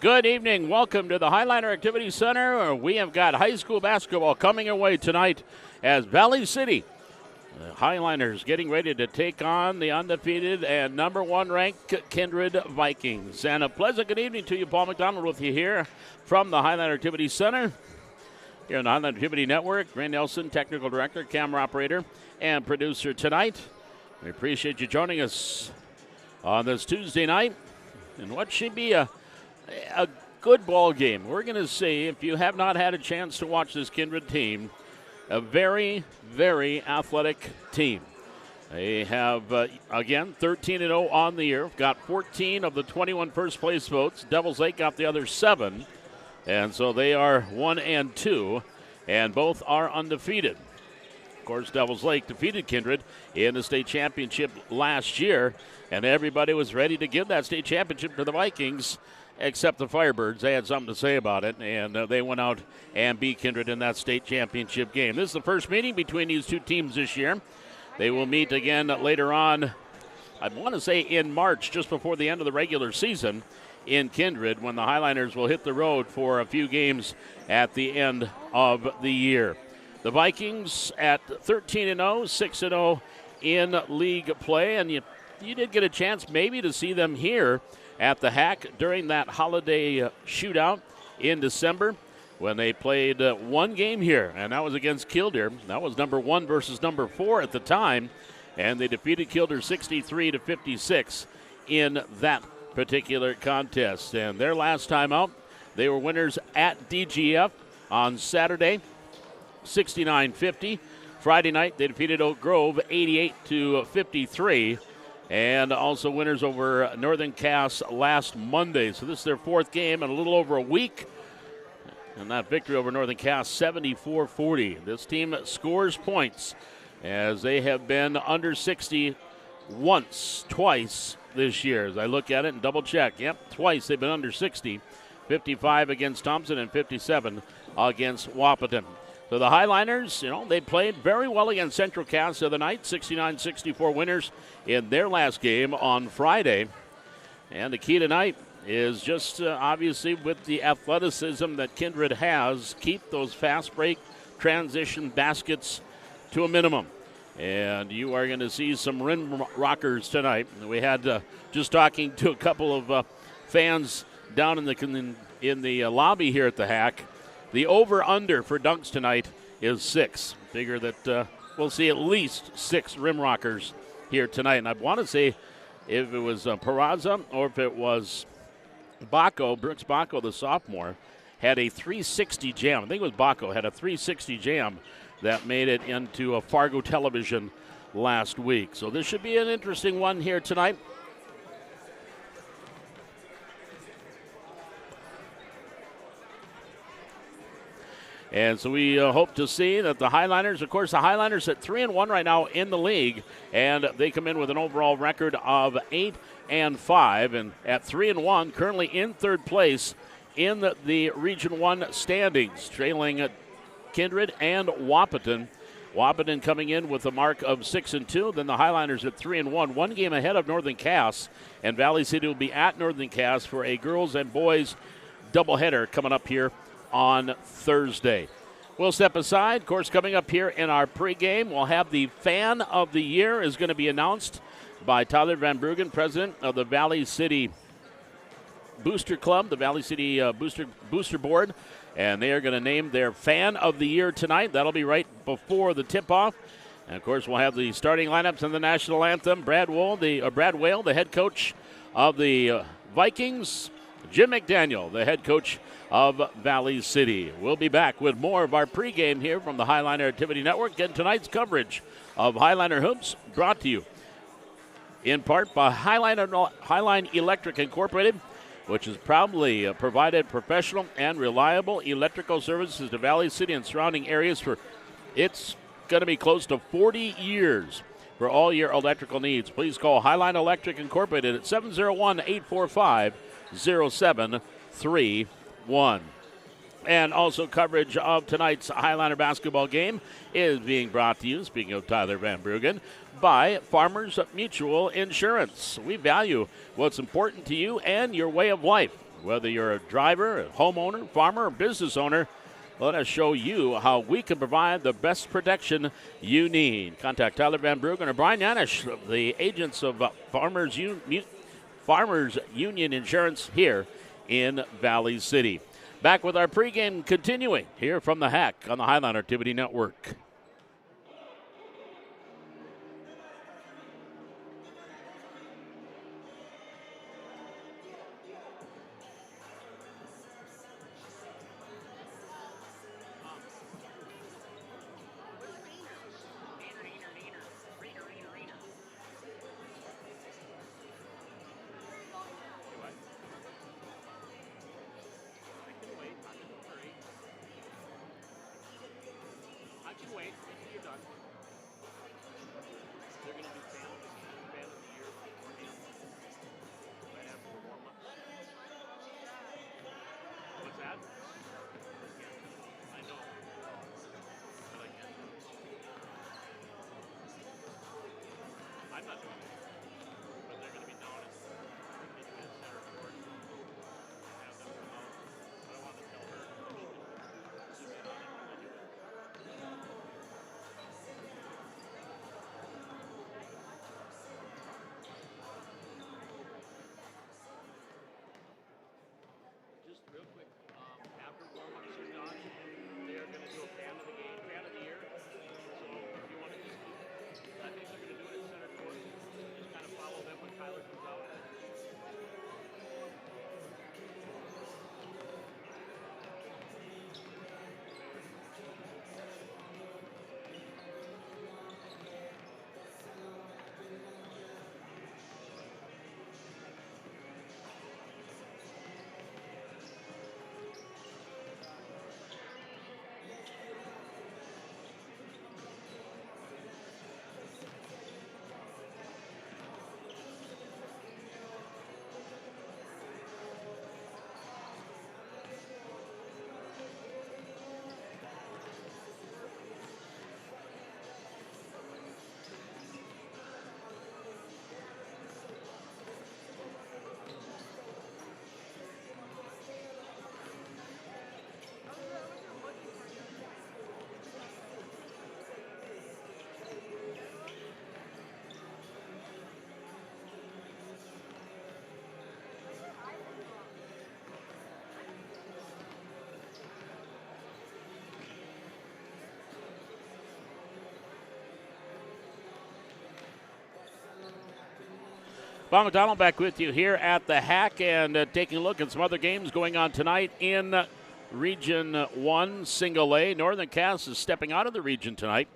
Good evening. Welcome to the Highliner Activity Center. We have got high school basketball coming our way tonight as Valley City, the Highliners, getting ready to take on the undefeated and number one ranked Kindred Vikings. And a pleasant good evening to you. Paul McDonald with you here from the Highliner Activity Center. Here on the Highliner Activity Network, Ray Nelson, technical director, camera operator, and producer tonight. We appreciate you joining us on this Tuesday night in what should be a good ball game. We're going to see, if you have not had a chance to watch this Kindred team, a very, very athletic team. They have, again, 13-0 on the year. Got 14 of the 21 first-place votes. Devils Lake got the other 7. And so they are 1-2, and both are undefeated. Of course, Devils Lake defeated Kindred in the state championship last year, and everybody was ready to give that state championship to the Vikings, except the Firebirds. They had something to say about it, and they went out and beat Kindred in that state championship game. This is the first meeting between these two teams this year. They will meet again later on, I want to say in March, just before the end of the regular season in Kindred, when the Highliners will hit the road for a few games at the end of the year. The Vikings at 13-0, 6-0 in league play, and you did get a chance maybe to see them here at the Hack during that holiday shootout in December when they played one game here, and that was against Kildare. That was number 1 versus number 4 at the time, and they defeated Kildare 63-56 in that particular contest. And their last time out, they were winners at DGF on Saturday, 69-50. Friday night, they defeated Oak Grove 88-53. And also winners over Northern Cass last Monday. So this is their 4th game in a little over a week. And that victory over Northern Cass, 74-40. This team scores points as they have been under 60 twice this year. As I look at it and double check, yep, twice they've been under 60. 55 against Thompson and 57 against Wahpeton. So the Highliners, they played very well against Central Cass the other night, 69-64 winners in their last game on Friday. And the key tonight is just obviously with the athleticism that Kindred has, keep those fast break transition baskets to a minimum. And you are going to see some rim rockers tonight. We had just talking to a couple of fans down in the lobby here at the Hack. The over-under for dunks tonight is 6. Figure that we'll see at least 6 rim rockers here tonight. And I want to say if it was Peraza or if it was Brooks Bacco, the sophomore, had a 360 jam. I think it was Bacco had a 360 jam that made it into a Fargo television last week. So this should be an interesting one here tonight. And so we hope to see that the Highliners, of course, the Highliners at 3-1 right now in the league, and they come in with an overall record of 8-5, and at 3-1, currently in 3rd place in the Region 1 standings, trailing Kindred and Wahpeton. Wahpeton coming in with a mark of 6-2, then the Highliners at 3-1, 1 game ahead of Northern Cass, and Valley City will be at Northern Cass for a girls and boys doubleheader coming up here on Thursday. We'll step aside. Of course, coming up here in our pregame, we'll have the Fan of the Year is going to be announced by Tyler Van Bruggen, president of the Valley City Booster Club, the Valley City Booster Board, and they are going to name their Fan of the Year tonight. That'll be right before the tip-off. And, of course, we'll have the starting lineups and the national anthem. Brad Whale, the head coach of the Vikings. Jim McDaniel, the head coach of Valley City. We'll be back with more of our pregame here from the Highliner Activity Network, and tonight's coverage of Highliner Hoops brought to you in part by Highline Electric Incorporated, which has proudly provided professional and reliable electrical services to Valley City and surrounding areas for it's going to be close to 40 years. For all your electrical needs, please call Highline Electric Incorporated at 701-845-0731. And also coverage of tonight's Highliner basketball game is being brought to you, speaking of Tyler Van Bruggen, by Farmers Mutual Insurance. We value what's important to you and your way of life. Whether you're a driver, a homeowner, farmer, or business owner, let us show you how we can provide the best protection you need. Contact Tyler Van Bruggen or Brian Yanish, the agents of Farmers Union Insurance here in Valley City. Back with our pregame continuing here from the Hack on the Highliner Activity Network. Bob McDonald back with you here at the Hack and taking a look at some other games going on tonight in Region 1 Single A. Northern Cass is stepping out of the region tonight.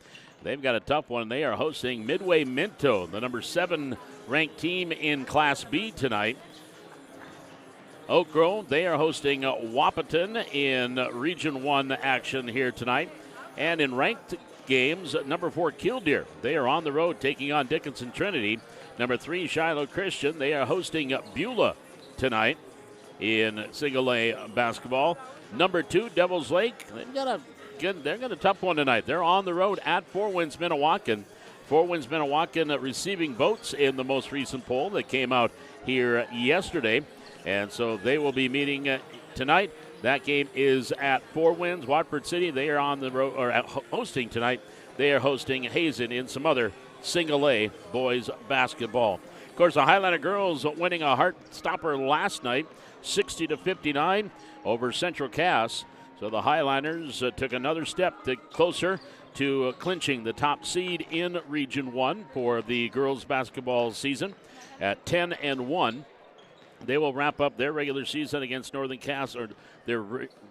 They've got a tough one. They are hosting Midway Minto, the number 7 ranked team in Class B tonight. Oak Grove, they are hosting Wahpeton in Region 1 action here tonight. And in ranked games, number 4 Killdeer, they are on the road taking on Dickinson Trinity. Number 3 Shiloh Christian, they are hosting Beulah tonight in Single A basketball. Number 2 Devils Lake, they've got a tough one tonight. They're on the road at Four Winds Minnewacan. Four Winds Minnewacan receiving votes in the most recent poll that came out here yesterday. And so they will be meeting tonight. That game is at Four Winds. Watford City, they are on the road, or hosting tonight. They are hosting Hazen in some other Single A boys basketball. Of course, the Highliner girls winning a heart stopper last night, 60-59 over Central Cass. So the Highliners took another step closer to clinching the top seed in Region 1 for the girls basketball season at 10-1. They will wrap up their regular season against Northern Cass, or their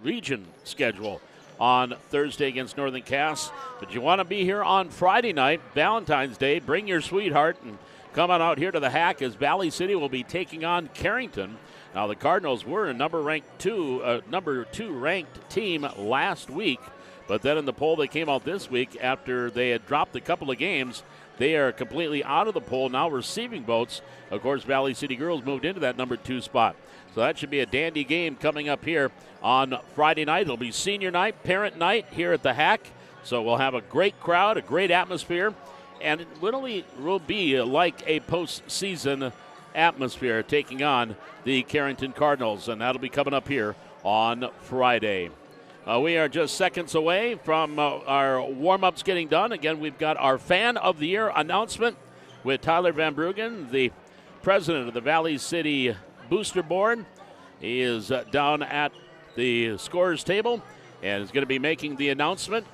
region schedule, on Thursday against Northern Cass. But you want to be here on Friday night, Valentine's Day. Bring your sweetheart and come on out here to the Hack as Valley City will be taking on Carrington. Now the Cardinals were a number 2 ranked team last week, but then in the poll they came out this week after they had dropped a couple of games. They are completely out of the poll, now receiving votes. Of course, Valley City girls moved into that number 2 spot. So that should be a dandy game coming up here on Friday night. It'll be senior night, parent night here at the Hack. So we'll have a great crowd, a great atmosphere, and it literally will be like a postseason atmosphere, taking on the Carrington Cardinals, and that'll be coming up here on Friday. We are just seconds away from our warm-ups getting done. Again, we've got our Fan of the Year announcement with Tyler Van Bruggen, the president of the Valley City Booster Board. He is down at the scorer's table and is going to be making the announcement.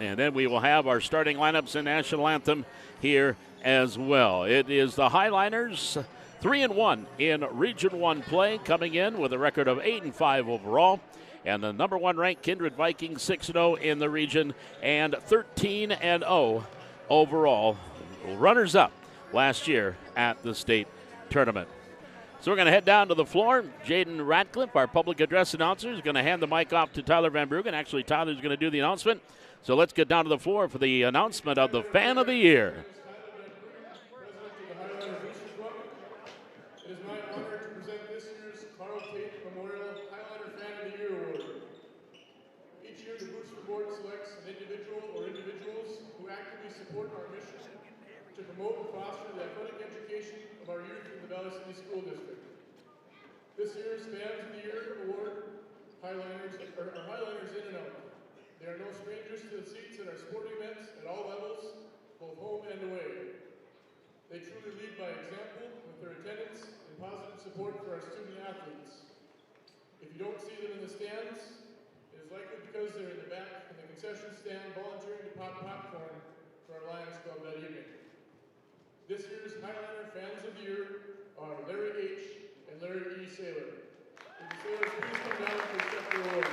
And then we will have our starting lineups and national anthem here as well. It is the Highliners, 3-1 in Region 1 play, coming in with a record of 8-5 overall. And the number 1 ranked Kindred Vikings, 6-0 in the region and 13-0 overall. Runners up last year at the state tournament. So we're going to head down to the floor. Jaden Ratcliffe, our public address announcer, is going to hand the mic off to Tyler Van Bruggen. Actually, Tyler's going to do the announcement. So let's get down to the floor for the announcement of the Fan of the Year. Promote and foster the athletic education of our youth in the Valley City School District. This year's Fans of the Year award Highliners are Highliners in and out. They are no strangers to the seats at our sporting events at all levels, both home and away. They truly lead by example with their attendance and positive support for our student athletes. If you don't see them in the stands, it is likely because they're in the back in the concession stand volunteering to pop popcorn for our Lions Club that evening. This year's Highliner Fans of the Year are Larry H. and Larry E. Saylor. Would the Sailors please come down to accept the award?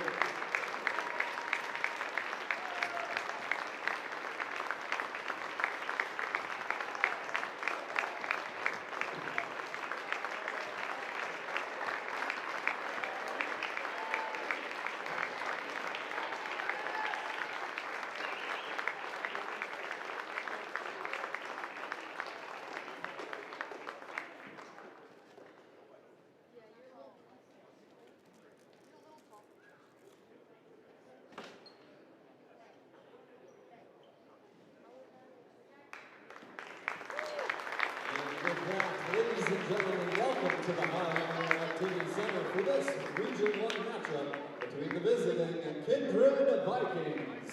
Ladies and gentlemen, welcome to the Highliner Activity Center for this Region 1 matchup between the visiting Kindred Vikings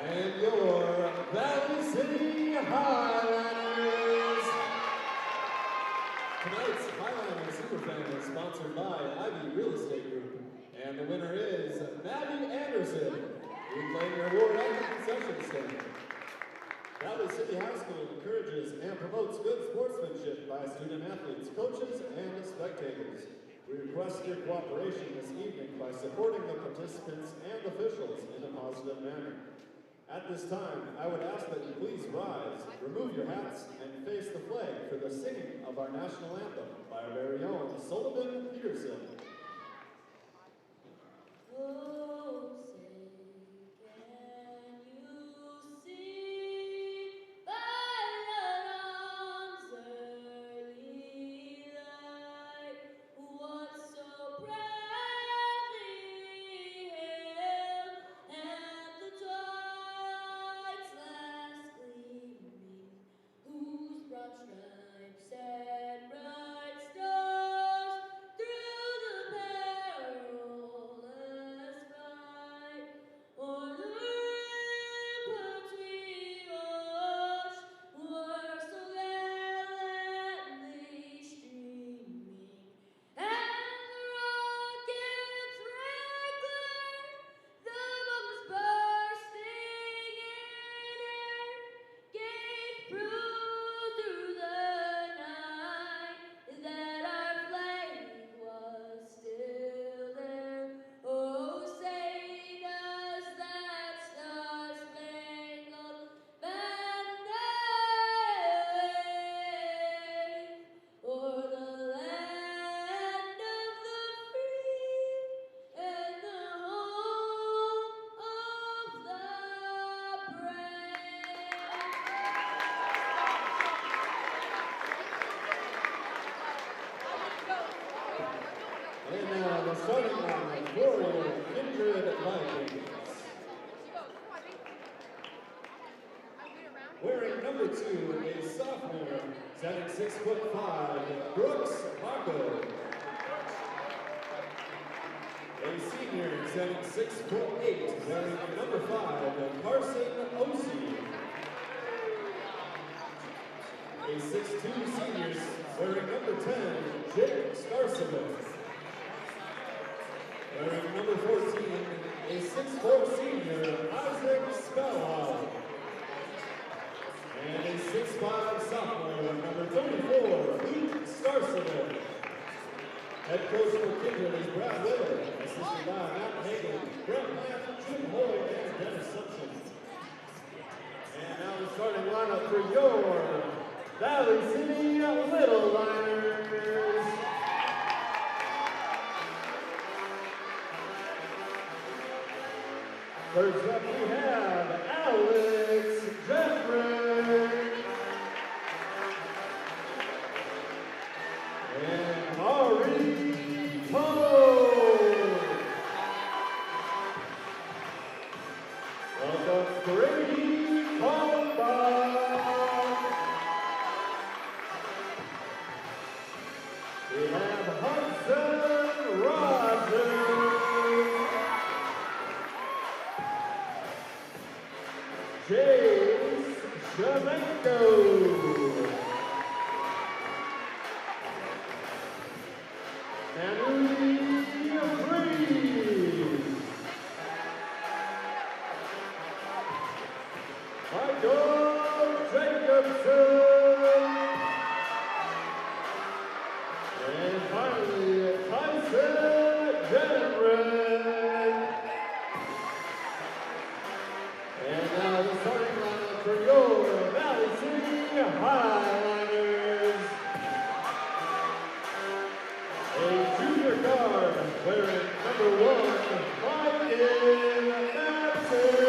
and your Valley City Highliners. Tonight's Highliner Superfan is sponsored by Ivy Real Estate Group, and the winner is Maddie Anderson, reclaiming her award on the concession stand. Valley City High School encourages and promotes good sportsmanship by student athletes, coaches, and spectators. We request your cooperation this evening by supporting the participants and officials in a positive manner. At this time, I would ask that you please rise, remove your hats, and face the flag for the singing of our national anthem by our very own Sullivan Peterson. Oh, stripes and bright stars through the perilous fight, o'er the ramparts we watched were so gallantly streaming, and the rockets rattling, the bombs bursting in air, gave proof through the night that our flag was still there. Oh, say does that star-spangled banner wave o'er the land of the free and the home of the brave? And now the starting line for your Kindred Vikings. Wearing number 2, a sophomore, Setting 6'5", Brooks Marco. A senior setting 6'8", wearing number 5, Carson Osee. A 6'2" senior wearing number 10, Jake Starcevic. Wearing number 14, a 6'4" senior, Isaac Spellhog. And a 6'5" sophomore, number 34, Luke Starcevic. Head coach for Kindred is Brad Willer, assisted by Matt Hagan, Brett Matt, Jim Hoyle, and Dennis Simpson. And now the starting lineup for your Valley City Little Liners. First up we have Alex Jeffrey and Ari Poe. Welcome Brady Palmbach. We have Hudson Rogers. James Shamenko. Henry Breeze. Michael Jacobson. And finally, Tyson Jenren. And now the starting lineup for your Valley City Highlanders. A junior guard wearing number 1, Ryan Madsen.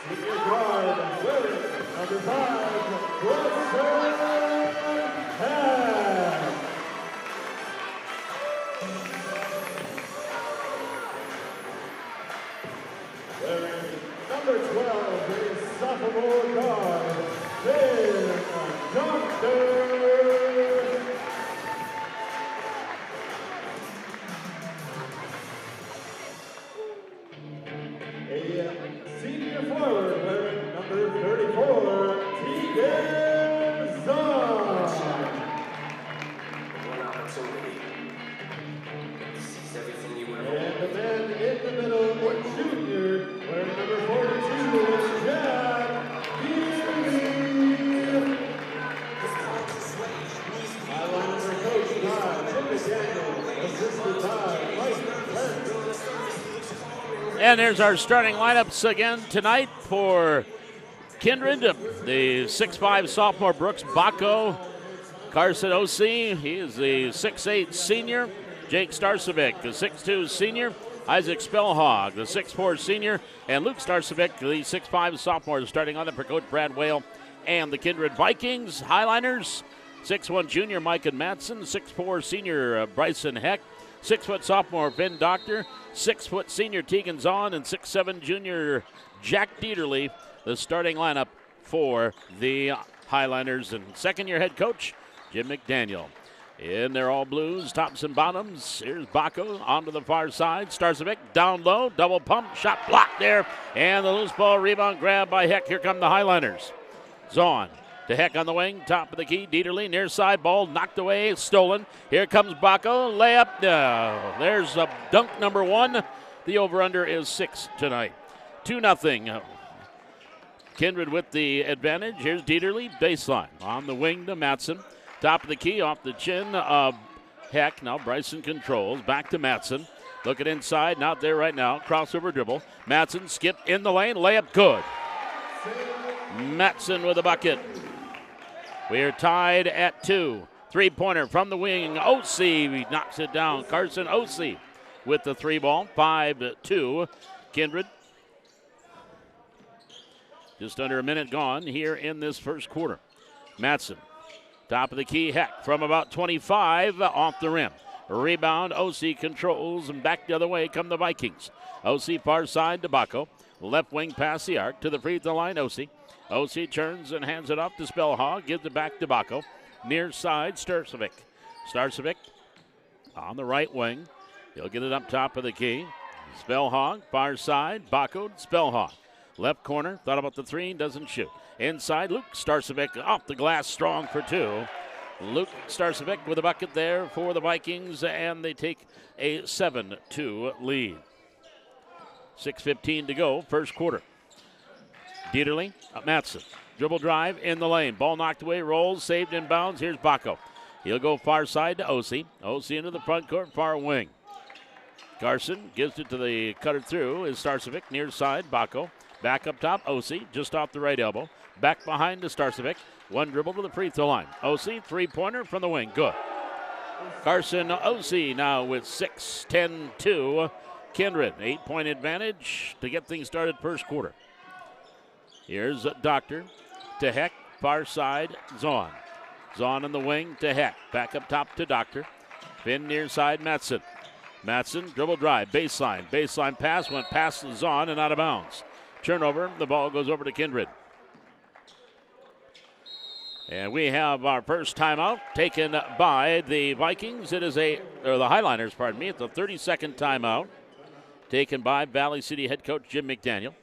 Senior guard wearing number 5, Bryson Hack. Wearing number 12 is sophomore guard, Ben Doctor. A senior forward wearing number 34, Tegan Zahn. And the man in the middle, a junior, wearing number 42, is Jack Beasley. Highlanders are coached by Jim McDaniel, assisted by Mike Lentz. And there's our starting lineups again tonight for Kindred. The 6'5" sophomore Brooks Bacco. Carson Osee, he is the 6'8" senior. Jake Starcevic, the 6'2" senior. Isaac Spellhog, the 6'4" senior. And Luke Starcevic, the 6'5" sophomore, starting on for Coach Brad Whale. And the Kindred Vikings, Highliners, 6'1" junior Micah Matson, 6'4" senior Bryson Heck, 6' sophomore Ben Doctor, 6' senior Tegan Zahn, and 6'7" junior Jack Dieterle, the starting lineup for the Highliners. And second-year head coach Jim McDaniel. In their all blues, tops and bottoms. Here's Bacco onto the far side. Starcevic down low, double pump, shot blocked there. And the loose ball rebound grab by Heck. Here come the Highliners. Zahn to Heck on the wing, top of the key. Dieterle near side, ball knocked away, stolen. Here comes Bacco, layup. There's a dunk number 1. The over-under is 6 tonight. 2-0. Kindred with the advantage. Here's Dieterle, baseline on the wing to Matson. Top of the key, off the chin of Heck. Now Bryson controls. Back to Matson. Looking inside, not there right now. Crossover dribble. Matson skip in the lane. Layup good. Matson with a bucket. We are tied at 2. Three-pointer from the wing. Osee knocks it down. Carson Osee with the 3 ball. 5-2. Kindred. Just under a minute gone here in this first quarter. Matson. Top of the key, Heck from about 25 off the rim. Rebound, OC controls, and back the other way come the Vikings. OC far side to Baco. Left wing past the arc to the free throw line, OC. OC turns and hands it off to Spellhog, gives it back to Baco. Near side, Starcevic. Starcevic on the right wing. He'll get it up top of the key. Spellhog, far side, Baco, Spellhog. Left corner, thought about the three, doesn't shoot. Inside, Luke Starcevic off the glass, strong for two. Luke Starcevic with a bucket there for the Vikings, and they take a 7-2 lead. 6:15 to go, first quarter. Dieterle, Matson. Dribble drive in the lane. Ball knocked away, rolls, saved in bounds. Here's Baco. He'll go far side to OC. OC into the front court, far wing. Carson gives it to the cutter through. Is Starcevic near side, Baco. Back up top, OC, just off the right elbow. Back behind to Starcevic. One dribble to the free throw line. OC, three-pointer from the wing. Good. Carson OC now with 6-10-2. Kindred, 8-point advantage to get things started first quarter. Here's Doctor to Heck, far side, Zahn. Zahn in the wing to Heck. Back up top to Doctor. Finn near side, Matson. Matson, dribble drive, baseline. Baseline pass, went past Zahn and out of bounds. Turnover, the ball goes over to Kindred. And we have our first timeout taken by the Vikings. It is the Highliners, pardon me. It's a 30-second timeout taken by Valley City head coach Jim McDaniel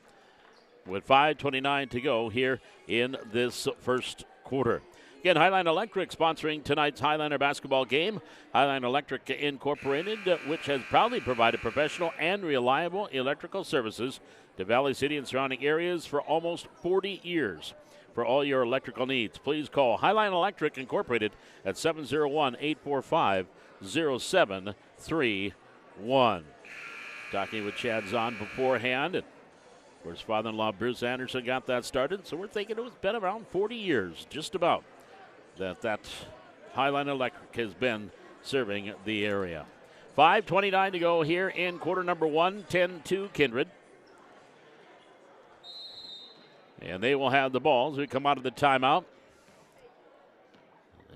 with 5:29 to go here in this first quarter. Again, Highline Electric sponsoring tonight's Highliner basketball game. Highline Electric Incorporated, which has proudly provided professional and reliable electrical services to Valley City and surrounding areas for almost 40 years. For all your electrical needs, please call Highline Electric Incorporated at 701-845-0731. Talking with Chad Zahn beforehand, and of course, father-in-law Bruce Anderson got that started, so we're thinking it's been around 40 years, just about, that Highline Electric has been serving the area. 5:29 to go here in quarter number one, 10-2 Kindred. And they will have the ball as we come out of the timeout.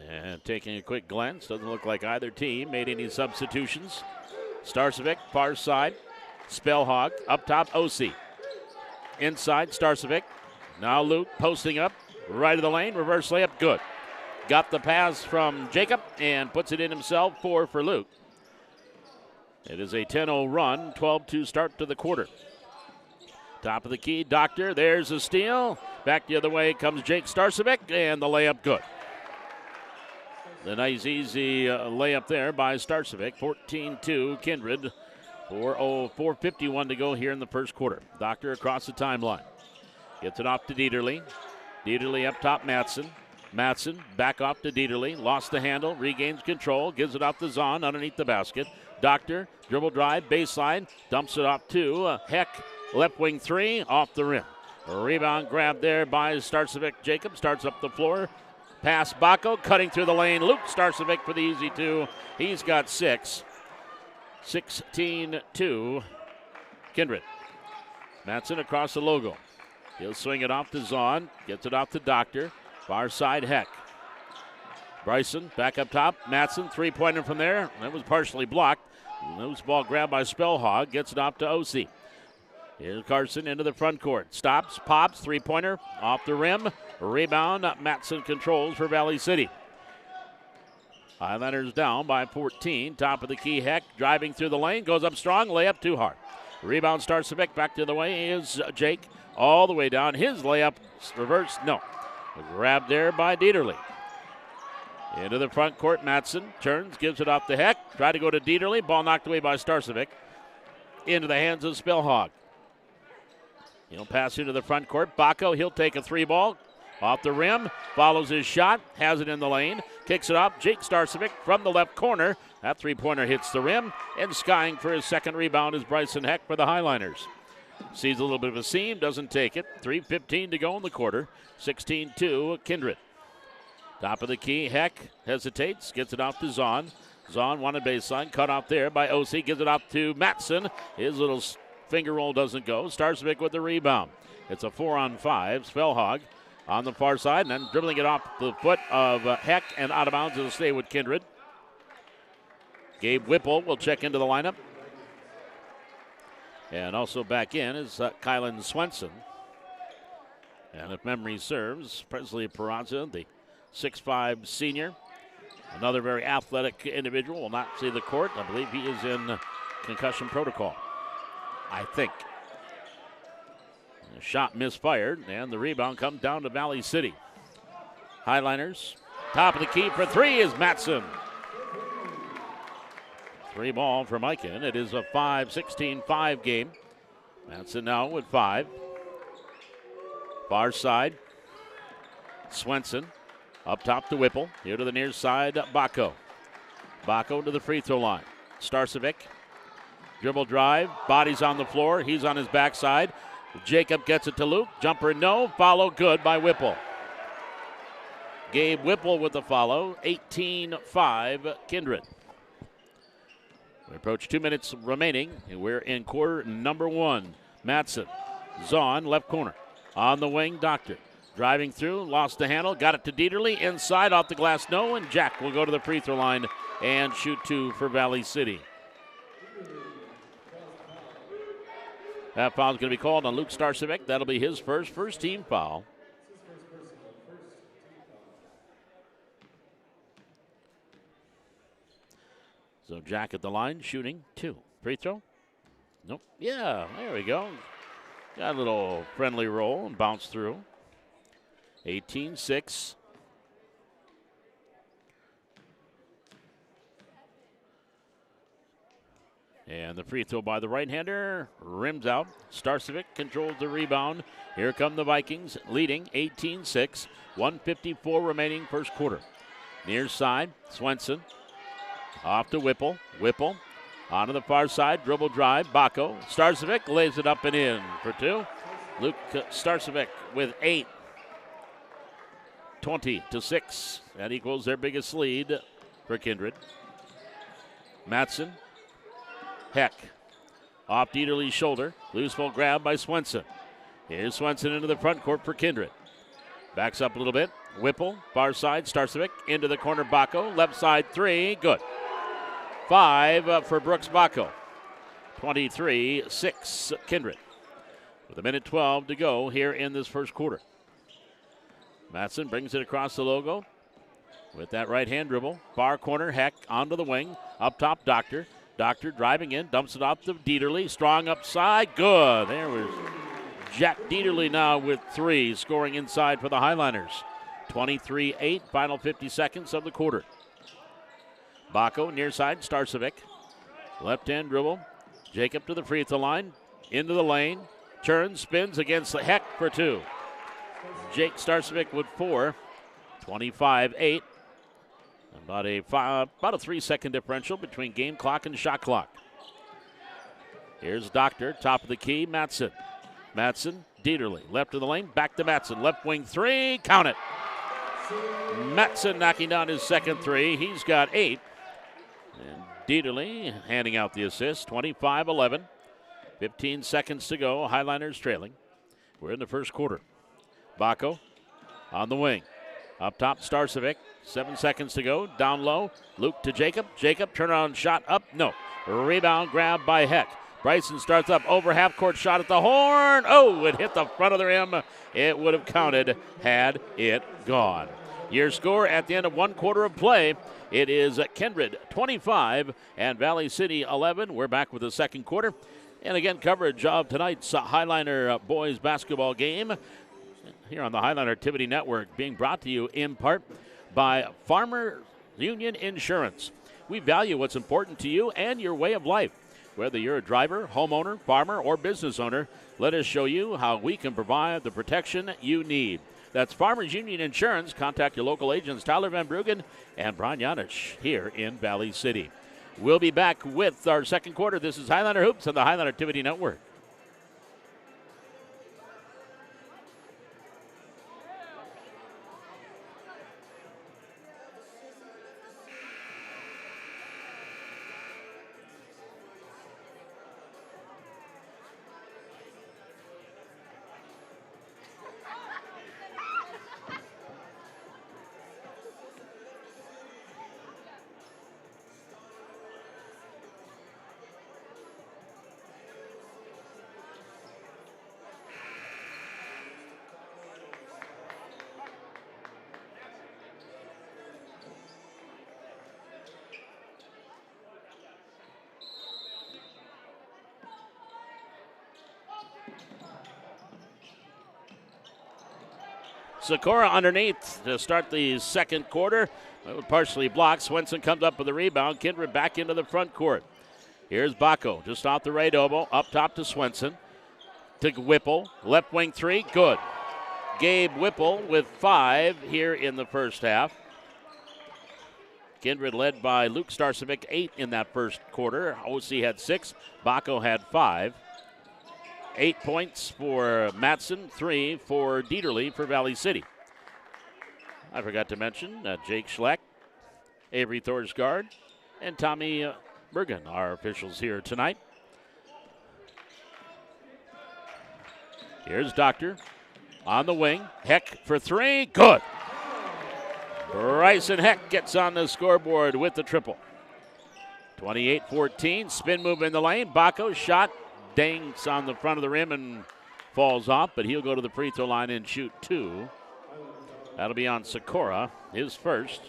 And taking a quick glance, doesn't look like either team made any substitutions. Starcevic, far side. Spellhog, up top, OC. Inside, Starcevic. Now Luke posting up, right of the lane, reverse layup, good. Got the pass from Jacob and puts it in himself, 4 for Luke. It is a 10-0 run, 12-2 start to the quarter. Top of the key, Doctor, there's a steal. Back the other way comes Jake Starcevic, and the layup good. The nice, easy layup there by Starcevic, 14-2, Kindred. 4:51 to go here in the first quarter. Doctor across the timeline. Gets it off to Dieterle. Dieterle up top, Matson. Matson back off to Dieterle. Lost the handle, regains control, gives it off to Zahn underneath the basket. Doctor, dribble drive, baseline, dumps it off to Heck. Left wing three, off the rim. A rebound grab there by Starcevic. Jacob starts up the floor. Pass Baco, cutting through the lane. Luke Starcevic for the easy two. He's got 6. 16-2, Kindred. Matson across the logo. He'll swing it off to Zahn. Gets it off to Doctor. Far side, Heck. Bryson back up top. Matson, three-pointer from there. That was partially blocked. Loose ball grabbed by Spellhog. Gets it off to OC. Here's Carson into the front court. Stops, pops, three-pointer off the rim. Rebound, Matson controls for Valley City. Highlanders down by 14. Top of the key, Heck driving through the lane. Goes up strong, layup too hard. Rebound Starcevic, back the other way is Jake. All the way down. His layup reverse, no. Grabbed there by Dieterle. Into the front court, Matson turns, gives it off to Heck. Tried to go to Dieterle, ball knocked away by Starcevic. Into the hands of Spellhog. He'll pass into the front court. Baco, he'll take a three ball. Off the rim, follows his shot, has it in the lane, kicks it off. Jake Starcevic from the left corner. That three-pointer hits the rim, and skying for his second rebound is Bryson Heck for the Highliners. Sees a little bit of a seam, doesn't take it. 3:15 to go in the quarter. 16-2, Kindred. Top of the key, Heck hesitates, gets it off to Zahn. Zahn wanted baseline, cut off there by OC, gives it off to Matson. His little finger roll doesn't go. Starcevic with the rebound. It's a 4-on-5. Spellhog on the far side, and then dribbling it off the foot of Heck and out of bounds. It'll stay with Kindred. Gabe Whipple will check into the lineup. And also back in is Kylan Swenson. And if memory serves, Presley Peraza, the 6'5 senior, another very athletic individual, will not see the court. I believe he is in concussion protocol, I think. The shot misfired, and the rebound comes down to Valley City. Highliners, top of the key for three is Matson. 3 ball for Mikan. It is a 5-16-5 game. Matson now with 5. Far side, Swenson. Up top to Whipple. Here to the near side, Bacco. Bacco to the free throw line. Starcevic. Dribble drive. Bodies on the floor. He's on his backside. Jacob gets it to Luke. Jumper no. Follow good by Whipple. Gabe Whipple with the follow. 18-5 Kindred. We approach 2 minutes remaining, and we're in quarter number 1. Matson. Zahn, left corner. On the wing, Doctor. Driving through, lost the handle, got it to Dieterle. Inside, off the glass, no, and Jack will go to the free throw line and shoot 2 for Valley City. That foul is going to be called on Luke Starcevic. That'll be his first team foul. So Jack at the line, shooting 2. Free throw? Nope. Yeah, there we go. Got a little friendly roll and bounce through. 18-6. And the free throw by the right-hander, rims out. Starcevic controls the rebound. Here come the Vikings, leading 18-6. 1:54 remaining first quarter. Near side, Swenson. Off to Whipple. Whipple onto the far side, dribble drive. Bacco. Starcevic lays it up and in for 2. Luke Starcevic with 8. 20-6. That equals their biggest lead for Kindred. Matson. Heck. Off Dieterle's shoulder. Loose ball grab by Swenson. Here's Swenson into the front court for Kindred. Backs up a little bit. Whipple, far side, Starcevic, into the corner, Bacco. Left side 3, good. 5 for Brooks Bacco. 23-6 Kindred. With 1:12 to go here in this first quarter. Matson brings it across the logo with that right-hand dribble. Far corner, Heck onto the wing. Up top, Doctor. Doctor driving in, dumps it off to Dieterle. Strong upside, good. There was Jack Dieterle now with 3, scoring inside for the Highliners. 23-8, final 50 seconds of the quarter. Bacco, near side, Starcevic. Left-hand dribble. Jacob to the free throw line. Into the lane. Turns, spins against the Heck for 2. Jake Starcevic with 4. 25-8. About a 3-second differential between game clock and shot clock. Here's Doctor, top of the key, Matson. Matson, Dieterle, left of the lane, back to Matson. Left wing 3, count it. Matson knocking down his second 3. He's got 8. And Dieterle handing out the assist, 25-11. 15 seconds to go, Highliners trailing. We're in the first quarter. Bacco on the wing. Up top, Starcevic. 7 seconds to go. Down low. Luke to Jacob. Jacob, turnaround shot up. No. Rebound grab by Heck. Bryson starts up over half-court shot at the horn. Oh, it hit the front of the rim. It would have counted had it gone. Your score at the end of 1 quarter of play. It is Kindred 25 and Valley City 11. We're back with the second quarter. And again, coverage of tonight's Highliner boys basketball game here on the Highliner Activity Network, being brought to you in part by Farmers Union Insurance. We value what's important to you and your way of life. Whether you're a driver, homeowner, farmer, or business owner, let us show you how we can provide the protection you need. That's Farmers Union Insurance. Contact your local agents, Tyler Van Bruggen and Brian Janich here in Valley City. We'll be back with our second quarter. This is Highliner Hoops on the Highliner Activity Network. Sikora underneath to start the second quarter. Partially blocked. Swenson comes up with a rebound. Kindred back into the front court. Here's Bacco, just off the right elbow, up top to Swenson. To Whipple, left wing three, good. Gabe Whipple with 5 here in the first half. Kindred led by Luke Starcevic, 8 in that first quarter. OC had 6, Bacco had 5. 8 points for Matson, 3 for Dieterle for Valley City. I forgot to mention Jake Schleck, Avery Thorsgaard, and Tommy Bergen, our officials here tonight. Here's Doctor on the wing. Heck for 3, good. Bryson Heck gets on the scoreboard with the triple. 28-14, spin move in the lane. Bacco's shot dangs on the front of the rim and falls off, but he'll go to the free throw line and shoot 2. That'll be on Sikora, his first.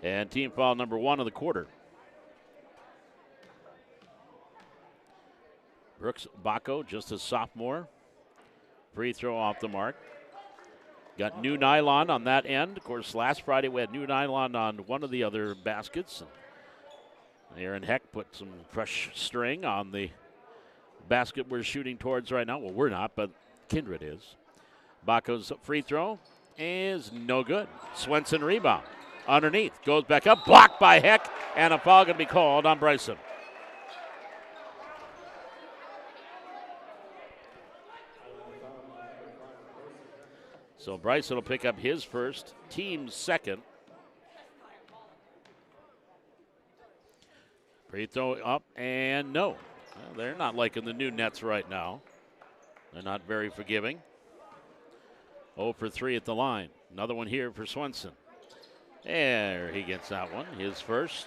And team foul number 1 of the quarter. Brooks Bacco, just a sophomore. Free throw off the mark. Got new nylon on that end. Of course, last Friday we had new nylon on one of the other baskets. Aaron Heck put some fresh string on the basket we're shooting towards right now. Well, we're not, but Kindred is. Bacco's free throw is no good. Swenson rebound. Underneath. Goes back up. Blocked by Heck. And a foul going to be called on Bryson. So Bryson will pick up his first, team's second. Free throw up and no. Well, they're not liking the new nets right now. They're not very forgiving. 0 for 3 at the line. Another one here for Swenson. There he gets that one, his first.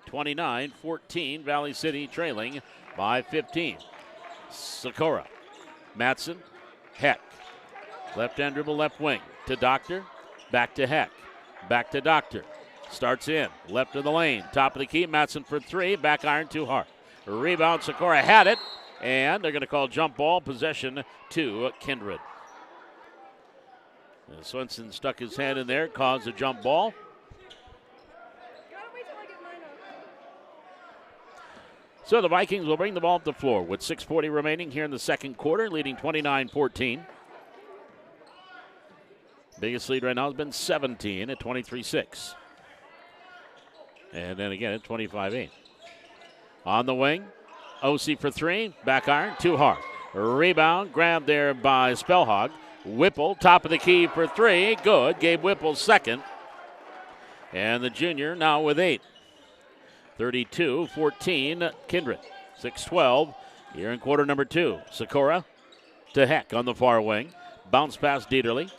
29-14, Valley City trailing by 15. Sikora. Matson, Heck. Left end dribble, left wing to Doctor. Back to Heck. Back to Doctor. Starts in, left of the lane. Top of the key, Matson for 3. Back iron too hard. Rebound, Sikora had it. And they're going to call jump ball, possession to Kindred. And Swenson stuck his hand in there, caused a jump ball. So the Vikings will bring the ball up the floor with 6:40 remaining here in the second quarter, leading 29-14. Biggest lead right now has been 17 at 23-6. And then again at 25-8. On the wing, OC for 3, back iron, too hard. Rebound, grabbed there by Spellhog. Whipple, top of the key for 3, good. Gabe Whipple's second. And the junior now with 8. 32-14, Kindred. 6-12 here in quarter number 2. Sikora to Heck on the far wing. Bounce past Dieterle.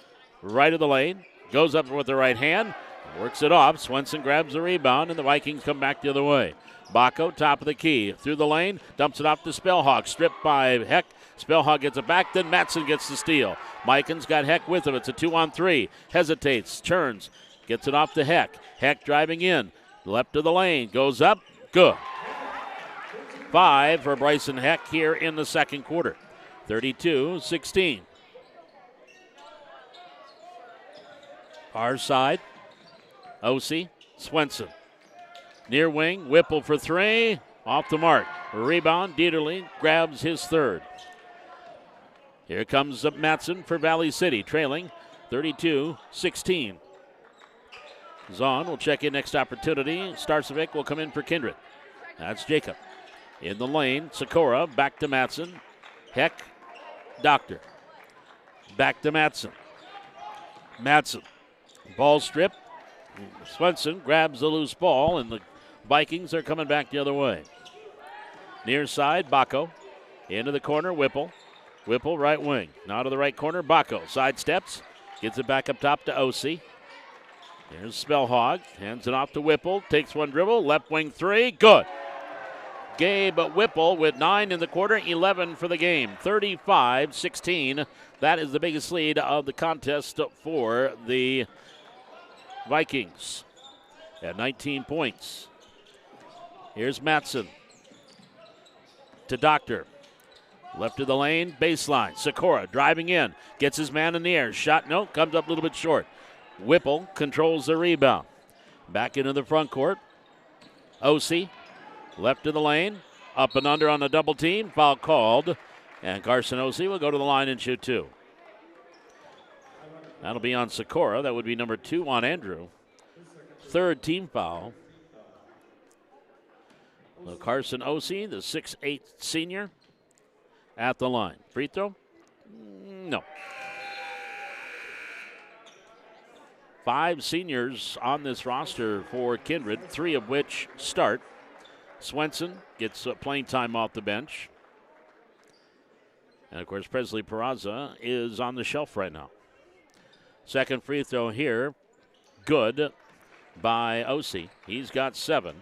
Right of the lane. Goes up with the right hand. Works it off. Swenson grabs the rebound, and the Vikings come back the other way. Bacco, top of the key. Through the lane. Dumps it off to Spellhog. Stripped by Heck. Spellhog gets it back. Then Matson gets the steal. Miken's got Heck with him. It's a 2-on-3. Hesitates. Turns. Gets it off to Heck. Heck driving in. Left of the lane, goes up, good. 5 for Bryson Heck here in the second quarter. 32-16. Our side, OC, Swenson. Near wing, Whipple for 3, off the mark. Rebound, Dieterle grabs his third. Here comes Matson for Valley City, trailing 32-16. Zahn will check in next opportunity. Starcevic will come in for Kindred. That's Jacob. In the lane, Sikora back to Matson. Heck, Doctor. Back to Matson. Matson. Ball strip. Swenson grabs the loose ball, and the Vikings are coming back the other way. Near side, Bacco. Into the corner, Whipple. Whipple, right wing. Now to the right corner, Bacco. Side steps. Gets it back up top to OC. There's Spellhog, hands it off to Whipple, takes one dribble, left wing 3, good. Gabe Whipple with 9 in the quarter, 11 for the game, 35-16. That is the biggest lead of the contest for the Vikings at 19 points. Here's Matson to Doctor. Left of the lane, baseline. Sikora driving in, gets his man in the air. Shot, no, comes up a little bit short. Whipple controls the rebound. Back into the front court. Ossie, left of the lane, up and under on the double team. Foul called, and Carson Ossie will go to the line and shoot 2. That'll be on Sikora. That would be number 2 on Andrew. 3rd team foul. So Carson Ossie, the 6'8" senior, at the line. Free throw? No. 5 seniors on this roster for Kindred, 3 of which start. Swenson gets playing time off the bench. And, of course, Presley Peraza is on the shelf right now. Second free throw here, good by Ossie. He's got 7.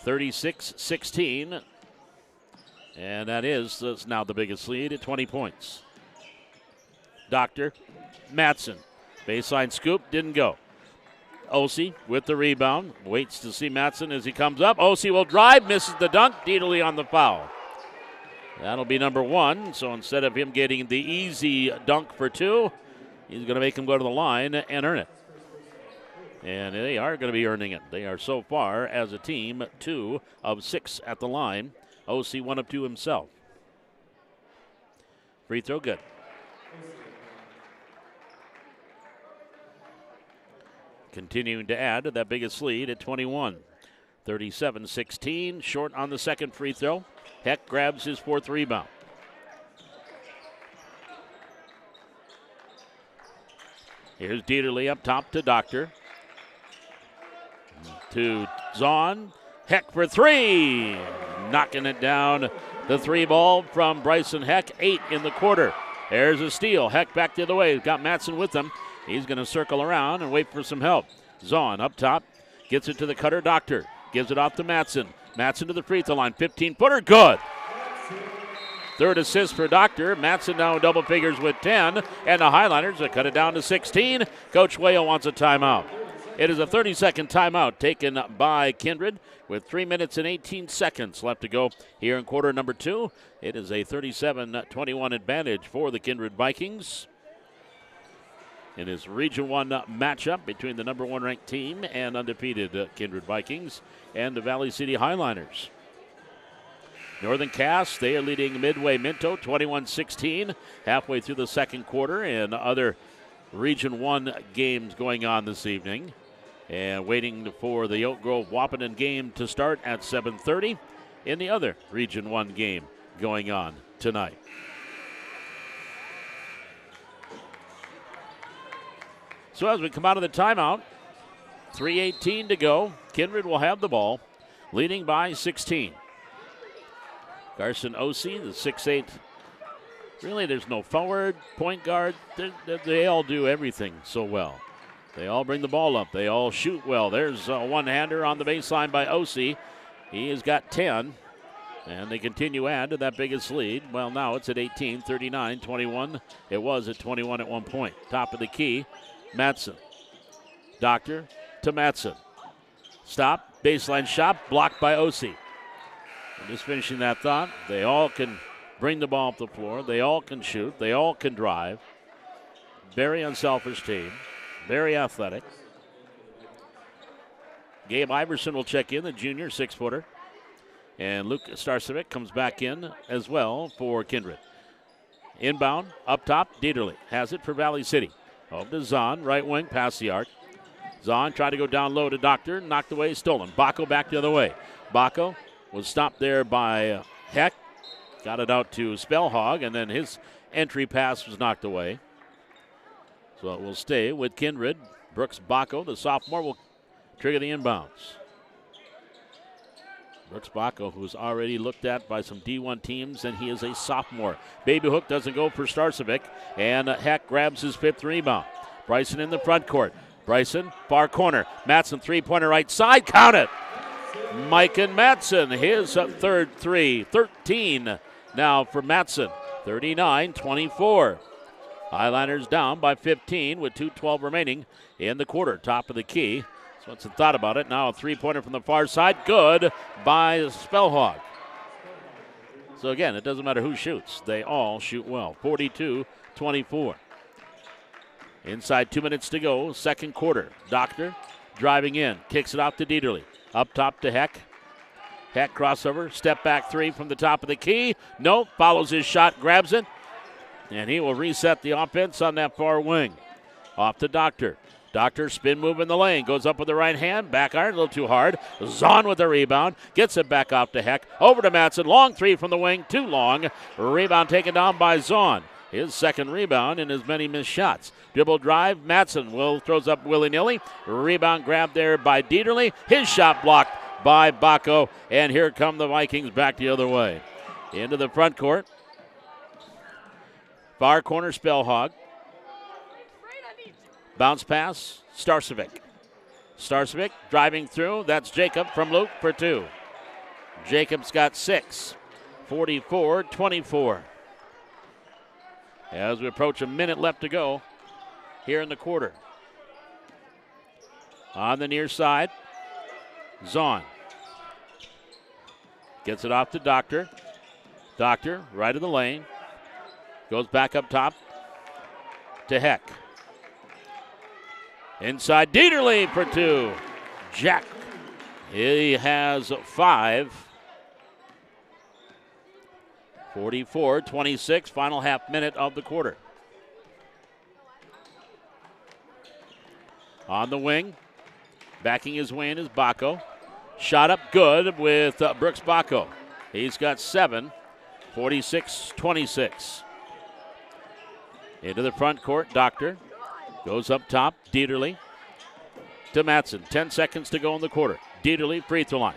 36-16. And that's now the biggest lead at 20 points. Dr. Matson. Baseline scoop, didn't go. Ossie with the rebound. Waits to see Matson as he comes up. Ossie will drive, misses the dunk. Deedley on the foul. That'll be number 1. So instead of him getting the easy dunk for 2, he's going to make him go to the line and earn it. And they are going to be earning it. They are so far, as a team, 2 of 6 at the line. Ossie 1 of 2 himself. Free throw good. Continuing to add to that biggest lead at 21. 37-16. Short on the second free throw. Heck grabs his 4th rebound. Here's Dieterle up top to Doctor. To Zahn. Heck for 3. Knocking it down. The 3 ball from Bryson Heck. 8 in the quarter. There's a steal. Heck back the other way. He's got Matson with him. He's going to circle around and wait for some help. Zahn up top. Gets it to the cutter. Doctor. Gives it off to Matson. Matson to the free throw line. 15-footer. Good. 3rd assist for Doctor. Matson now in double figures with 10. And the Highliners have cut it down to 16. Coach Wayo wants a timeout. It is a 30-second timeout taken by Kindred with 3 minutes and 18 seconds left to go here in quarter number 2. It is a 37-21 advantage for the Kindred Vikings. In this Region 1 matchup between the number 1 ranked team and undefeated Kindred Vikings and the Valley City Highliners. Northern Cass, they are leading Midway Minto 21-16 halfway through the second quarter, and other Region 1 games going on this evening. And waiting for the Oak Grove Wahpeton game to start at 7:30 in the other Region 1 game going on tonight. So as we come out of the timeout, 3:18 to go. Kindred will have the ball, leading by 16. Carson Ossie, the 6'8". Really, there's no forward, point guard. They all do everything so well. They all bring the ball up. They all shoot well. There's a one-hander on the baseline by Ossie. He has got 10, and they continue to add to that biggest lead. Well, now it's at 18, 39, 21. It was at 21 at one point. Top of the key, Matson. Doctor to Matson. Stop, baseline shot, blocked by Ossie. Just finishing that thought, they all can bring the ball up the floor. They all can shoot. They all can drive. Very unselfish team. Very athletic. Gabe Iverson will check in, the junior 6-footer. And Luke Starcevic comes back in as well for Kindred. Inbound, up top, Dieterle has it for Valley City. Over to Zahn, right wing, past the arc. Zahn tried to go down low to Doctor, knocked away, stolen. Baco back the other way. Baco was stopped there by Heck. Got it out to Spellhog, and then his entry pass was knocked away. So it will stay with Kindred. Brooks Baco, the sophomore, will trigger the inbounds. Brooks Baco, who's already looked at by some D1 teams, and he is a sophomore. Baby hook doesn't go for Starcevic, and Heck grabs his 5th rebound. Bryson in the front court. Bryson, far corner. Matson, three-pointer right side. Count it. Mike and Matson, his 3rd three. 13 now for Matson. 39-24. Highliners down by 15 with 2:12 remaining in the quarter. Top of the key. Swenson thought about it. Now a three-pointer from the far side. Good by Spellhog. So again, it doesn't matter who shoots. They all shoot well. 42-24. Inside 2 minutes to go, second quarter. Doctor driving in, kicks it off to Dieterle. Up top to Heck. Heck crossover, step back three from the top of the key. Nope, follows his shot, grabs it, and he will reset the offense on that far wing. Off to Doctor. Doctor spin move in the lane, goes up with the right hand, back iron a little too hard. Zahn with the rebound, gets it back off to Heck. Over to Madsen, long three from the wing, too long. Rebound taken down by Zahn. His second rebound in as many missed shots. Dribble drive, Madsen throws up willy-nilly. Rebound grab there by Dieterle. His shot blocked by Bacco, and here come the Vikings back the other way. Into the front court. Far corner, Spellhog. Bounce pass, Starcevic. Starcevic driving through. That's Jacob from Luke for two. Jacob's got 6. 44-24. As we approach a minute left to go here in the quarter. On the near side, Zahn. Gets it off to Doctor. Doctor, right of the lane. Goes back up top to Heck. Inside Dieterle for two. Jack. He has 5. 44-26, final half minute of the quarter. On the wing, backing his way in is Bacco. Shot up good with Brooks Bacco. He's got 7, 46-26. Into the front court, Doctor. Goes up top, Dieterle to Madsen. 10 seconds to go in the quarter. Dieterle, free throw line.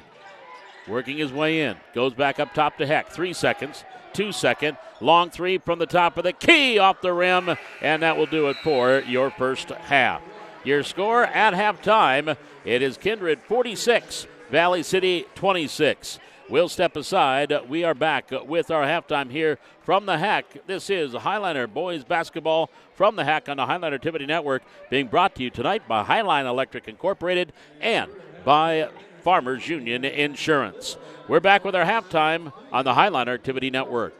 Working his way in. Goes back up top to Heck. 3 seconds. 2 second. Long three from the top of the key off the rim. And that will do it for your first half. Your score at halftime, it is Kindred 46, Valley City 26. We'll step aside. We are back with our halftime here from the Hack. This is Highliner Boys Basketball from the Hack on the Highliner Activity Network, being brought to you tonight by Highline Electric Incorporated and by Farmers Union Insurance. We're back with our halftime on the Highliner Activity Network.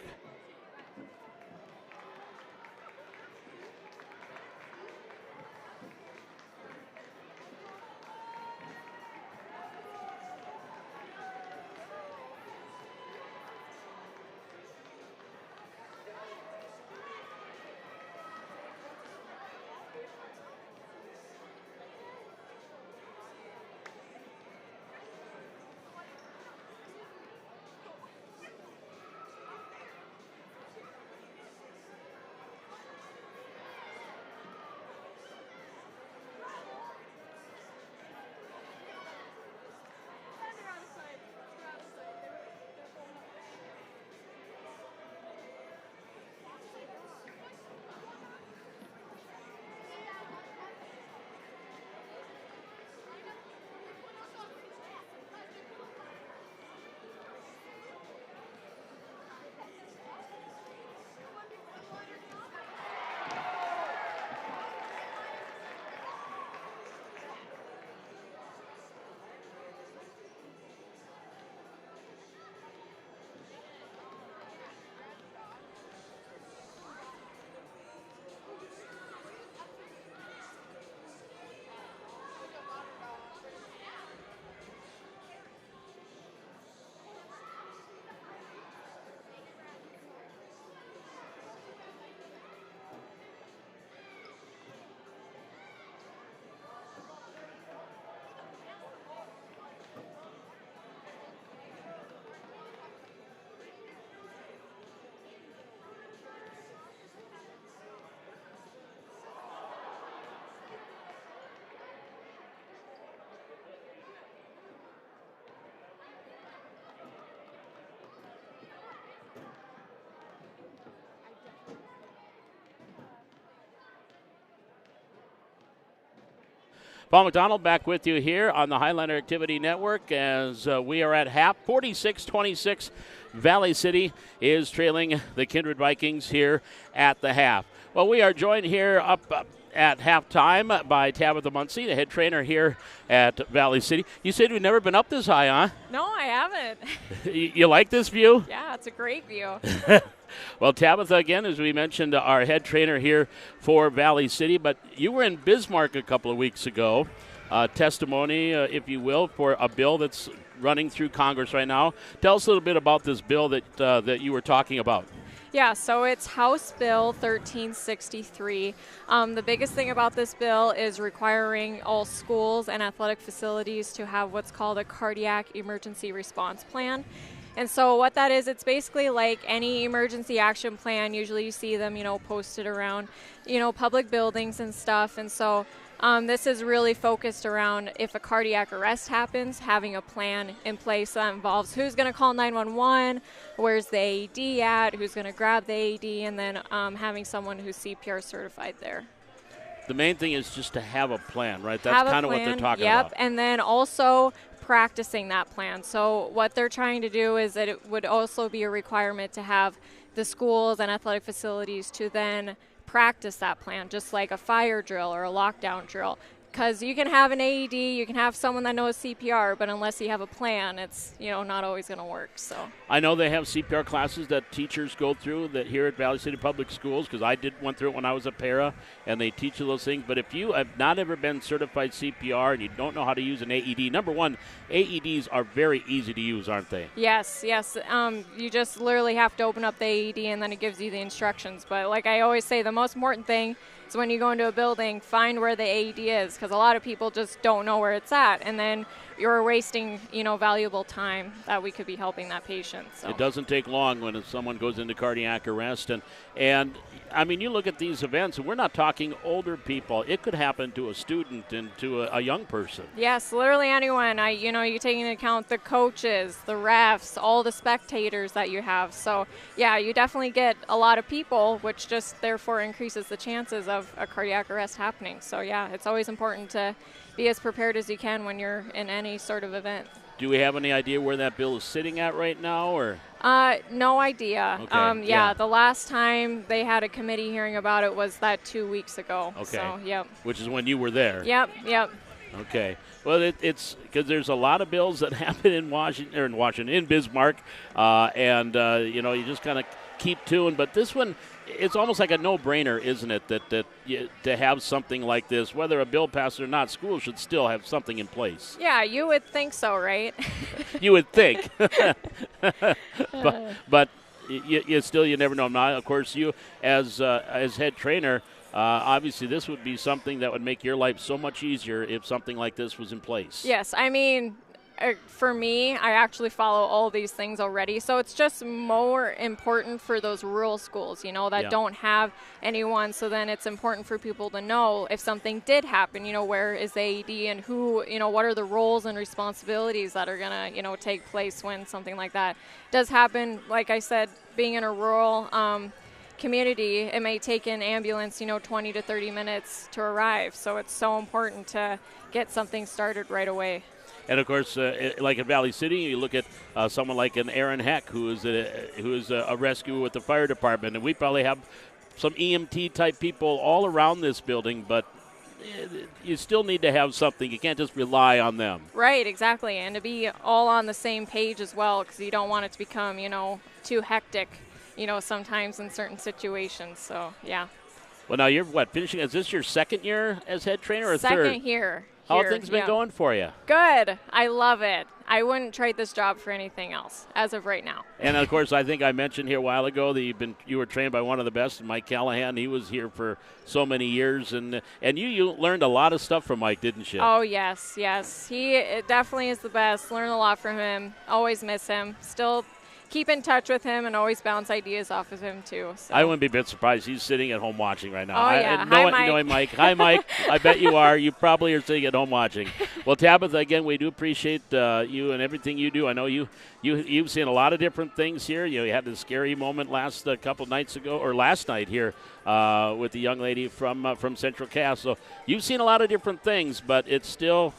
Paul McDonald back with you here on the Highliner Activity Network as we are at half. 46-26, Valley City is trailing the Kindred Vikings here at the half. Well, we are joined here up at halftime by Tabitha Muncie, the head trainer here at Valley City. You said you've never been up this high, huh? No, I haven't. You like this view? Yeah, it's a great view. Well, Tabitha, again, as we mentioned, our head trainer here for Valley City, but you were in Bismarck a couple of weeks ago. Testimony, if you will, for a bill that's running through Congress right now. Tell us a little bit about this bill that you were talking about. Yeah, so it's House Bill 1363. The biggest thing about this bill is requiring all schools and athletic facilities to have what's called a cardiac emergency response plan. And so what that is, it's basically like any emergency action plan. Usually you see them, posted around, public buildings and stuff. And so this is really focused around if a cardiac arrest happens, having a plan in place that involves who's going to call 911, where's the AED at, who's going to grab the AED, and then having someone who's CPR certified there. The main thing is just to have a plan, right? That's kind of what they're talking about. Yep, and then also practicing that plan. So what they're trying to do is that it would also be a requirement to have the schools and athletic facilities to then practice that plan, just like a fire drill or a lockdown drill. Because you can have an AED, you can have someone that knows CPR, but unless you have a plan, it's not always going to work. So I know they have CPR classes that teachers go through that here at Valley City Public Schools, because I went through it when I was a para, and they teach you those things. But if you have not ever been certified CPR and you don't know how to use an AED, number one, AEDs are very easy to use, aren't they? Yes. You just literally have to open up the AED and then it gives you the instructions. But like I always say, the most important thing is when you go into a building, find where the AED is, because a lot of people just don't know where it's at, and then you're wasting, valuable time that we could be helping that patient. So. It doesn't take long when someone goes into cardiac arrest, and I mean, you look at these events, and we're not talking older people. It could happen to a student and to a young person. Yes, literally anyone. You take into account the coaches, the refs, all the spectators that you have. So, yeah, you definitely get a lot of people, which just therefore increases the chances of a cardiac arrest happening. So, yeah, it's always important to be as prepared as you can when you're in any sort of event. Do we have any idea where that bill is sitting at right now, or? No idea. Okay. Yeah, the last time they had a committee hearing about it was that 2 weeks ago. Okay. So, yep. Which is when you were there. Yep. Okay. Well, it's because there's a lot of bills that happen in Bismarck, and you just kind of keep to it. But this one, it's almost like a no-brainer, isn't it, that to have something like this, whether a bill passes or not, schools should still have something in place. Yeah, you would think so, right? You would think. but you never know. Now, of course, you as head trainer, obviously this would be something that would make your life so much easier if something like this was in place. Yes, I mean, for me, I actually follow all these things already. So it's just more important for those rural schools, that don't have anyone. So then it's important for people to know if something did happen, where is the AED and who, what are the roles and responsibilities that are going to, take place when something like that does happen. Like I said, being in a rural community, it may take an ambulance, 20 to 30 minutes to arrive. So it's so important to get something started right away. And of course, like in Valley City, you look at someone like an Aaron Heck, who is a rescue with the fire department, and we probably have some EMT type people all around this building, but you still need to have something. You can't just rely on them. Right, exactly, and to be all on the same page as well, because you don't want it to become, too hectic, sometimes in certain situations. So yeah. Well, now you're finishing? Is this your second year as head trainer or third? Second year. How have things been going for you? Good. I love it. I wouldn't trade this job for anything else as of right now. And, of course, I think I mentioned here a while ago that you were trained by one of the best, Mike Callahan. He was here for so many years. And you learned a lot of stuff from Mike, didn't you? Oh, yes. He definitely is the best. Learned a lot from him. Always miss him. Still keep in touch with him and always bounce ideas off of him, too. So. I wouldn't be a bit surprised. He's sitting at home watching right now. Oh, yeah. Hi, Mike. Hi, Mike. I bet you are. You probably are sitting at home watching. Well, Tabitha, again, we do appreciate you and everything you do. I know you've seen a lot of different things here. You had this scary moment last night here with the young lady from Central Cass. So you've seen a lot of different things, but it's still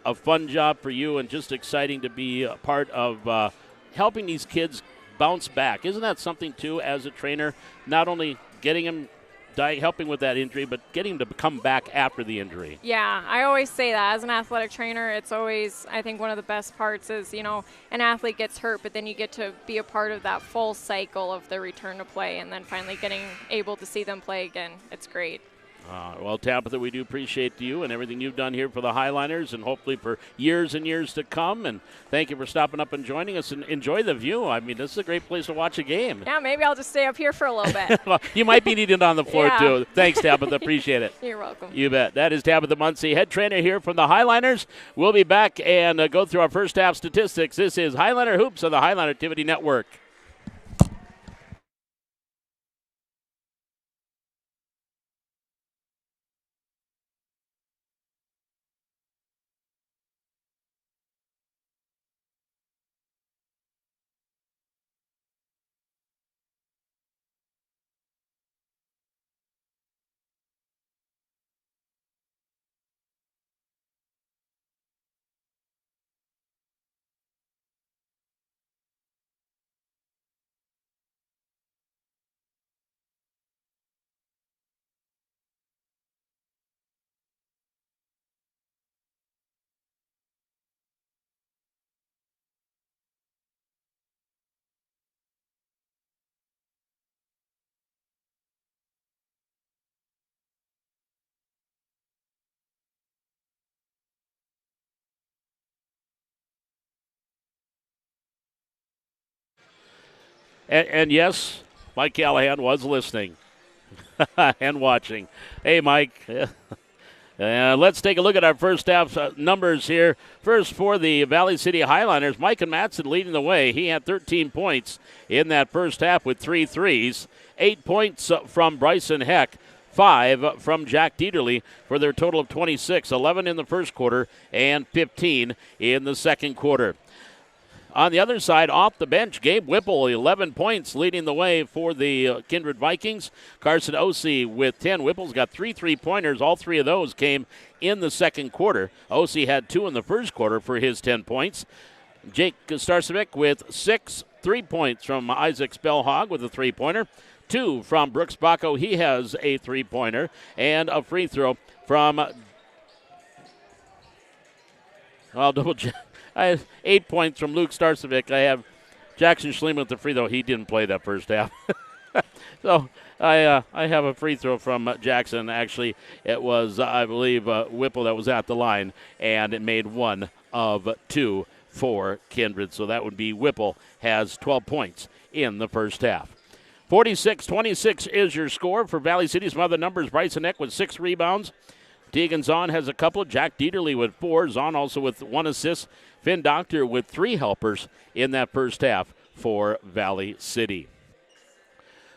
a fun job for you and just exciting to be a part of helping these kids bounce back. Isn't that something, too, as a trainer, not only getting them helping with that injury, but getting him to come back after the injury. Yeah, I always say that as an athletic trainer, it's always, I think one of the best parts is, an athlete gets hurt, but then you get to be a part of that full cycle of the return to play and then finally getting able to see them play again. It's great. Well, Tabitha, we do appreciate you and everything you've done here for the Highliners and hopefully for years and years to come. And thank you for stopping up and joining us, and enjoy the view. I mean, this is a great place to watch a game. Yeah, maybe I'll just stay up here for a little bit. Well, you might be needed on the floor, Yeah. too. Thanks, Tabitha. Appreciate it. You're welcome. You bet. That is Tabitha Muncie, head trainer here from the Highliners. We'll be back and go through our first half statistics. This is Highliner Hoops on the Highliner Activity Network. And yes, Mike Callahan was listening and watching. Hey, Mike. Let's take a look at our first half numbers here. First, for the Valley City Highliners, Mike and Matson leading the way. He had 13 points in that first half with 3 threes. 8 points from Bryson Heck. 5 from Jack Dieterle for their total of 26. 11 in the first quarter and 15 in the second quarter. On the other side, off the bench, Gabe Whipple, 11 points, leading the way for the Kindred Vikings. Carson Osee with 10. Whipple's got 3 3-pointers. All 3 of those came in the second quarter. Osee had 2 in the first quarter for his 10 points. Jake Starcevic with 6 3-points from Isaac Spellhog with a 3-pointer. 2 from Brooks Bacco. He has a 3-pointer. And a free throw from, I'll double check. I have 8 points from Luke Starcevic. I have Jackson Schliemann with the free throw. He didn't play that first half. So I have a free throw from Jackson. Actually, it was, I believe, Whipple that was at the line, and it made 1 of 2 for Kindred. So that would be Whipple has 12 points in the first half. 46-26 is your score for Valley City's other numbers. Bryson Eck with 6 rebounds. Tegan Zahn has a couple. Jack Dieterle with 4. Zahn also with 1 assist. Finn Doctor with 3 helpers in that first half for Valley City.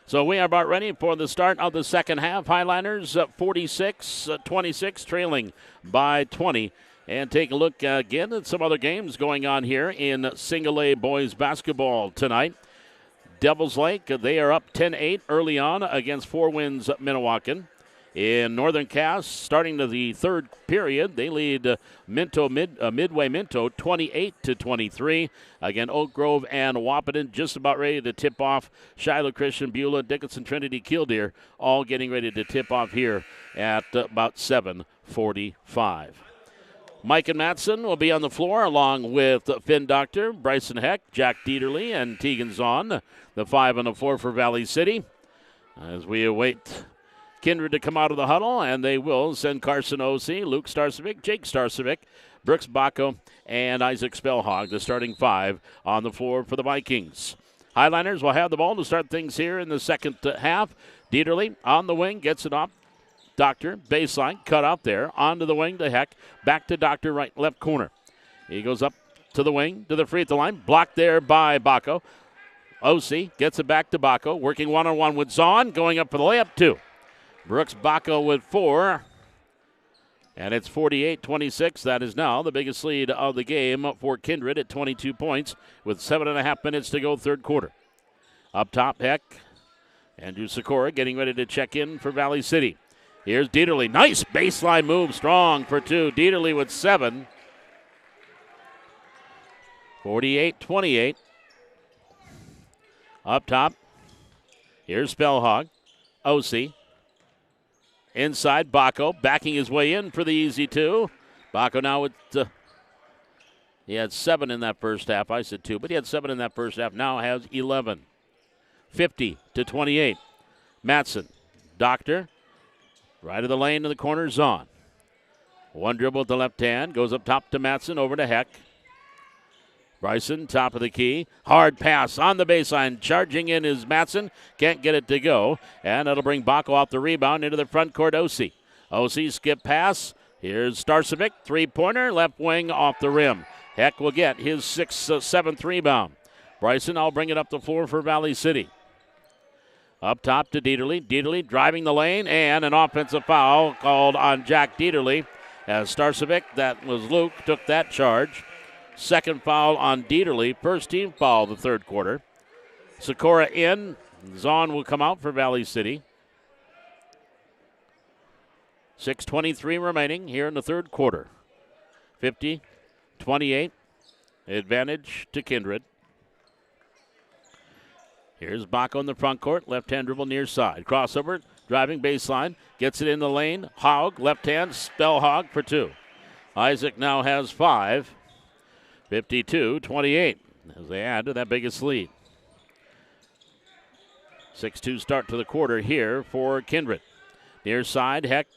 So we are about ready for the start of the second half. Highliners 46-26, trailing by 20. And take a look again at some other games going on here in single A boys basketball tonight. Devils Lake, they are up 10-8 early on against Four Winds Minnewacan. In Northern Cass, starting to the third period, they lead Midway Minto 28-23. Again, Oak Grove and Wahpeton just about ready to tip off. Shiloh Christian, Beulah, Dickinson Trinity, Killdeer, all getting ready to tip off here at about 7:45. Mike and Matson will be on the floor along with Finn Doctor, Bryson Heck, Jack Dieterle, and Tegan Zahn, the 5 and the 4 for Valley City. As we await Kindred to come out of the huddle, and they will send Carson Osee, Luke Starcevic, Jake Starcevic, Brooks Bacco, and Isaac Spellhog, the starting 5 on the floor for the Vikings. Highliners will have the ball to start things here in the second half. Dieterle on the wing, gets it up. Doctor, baseline, cut out there, onto the wing to Heck, back to Doctor, right, left corner. He goes up to the wing, to the free throw line, blocked there by Bacco. Osee gets it back to Bacco, working one-on-one with Zahn, going up for the layup, 2. Brooks Bacco with 4. And it's 48-26. That is now the biggest lead of the game for Kindred at 22 points with 7.5 minutes to go third quarter. Up top, Heck. Andrew Sikora getting ready to check in for Valley City. Here's Dieterle. Nice baseline move. Strong for 2. Dieterle with 7. 48-28. Up top. Here's Spellhog. Osee. Inside, Baco backing his way in for the easy two. Baco now with, he had 7 in that first half. I said 2, but he had 7 in that first half. Now has 11. 50-28. Matson, Doctor, right of the lane in the corner, Zahn. One dribble with the left hand, goes up top to Matson, over to Heck. Bryson, top of the key. Hard pass on the baseline. Charging in is Matson. Can't get it to go. And it'll bring Baco off the rebound into the front court, Osi. Osi skip pass. Here's Starcevic. Three-pointer. Left wing off the rim. Heck will get his 7th rebound. Bryson, I'll bring it up the floor for Valley City. Up top to Dieterle. Dieterle driving the lane. And an offensive foul called on Jack Dieterle. As Starcevic, that was Luke, took that charge. Second foul on Dieterle. First team foul the third quarter. Sikora in. Zahn will come out for Valley City. 6:23 remaining here in the third quarter. 50-28. Advantage to Kindred. Here's Baco in the front court. Left-hand dribble near side. Crossover. Driving baseline. Gets it in the lane. Hogg. Left hand. Spell Hogg for 2. Isaac now has 5. 52-28 as they add to that biggest lead. 6-2 start to the quarter here for Kindred. Near side, Heck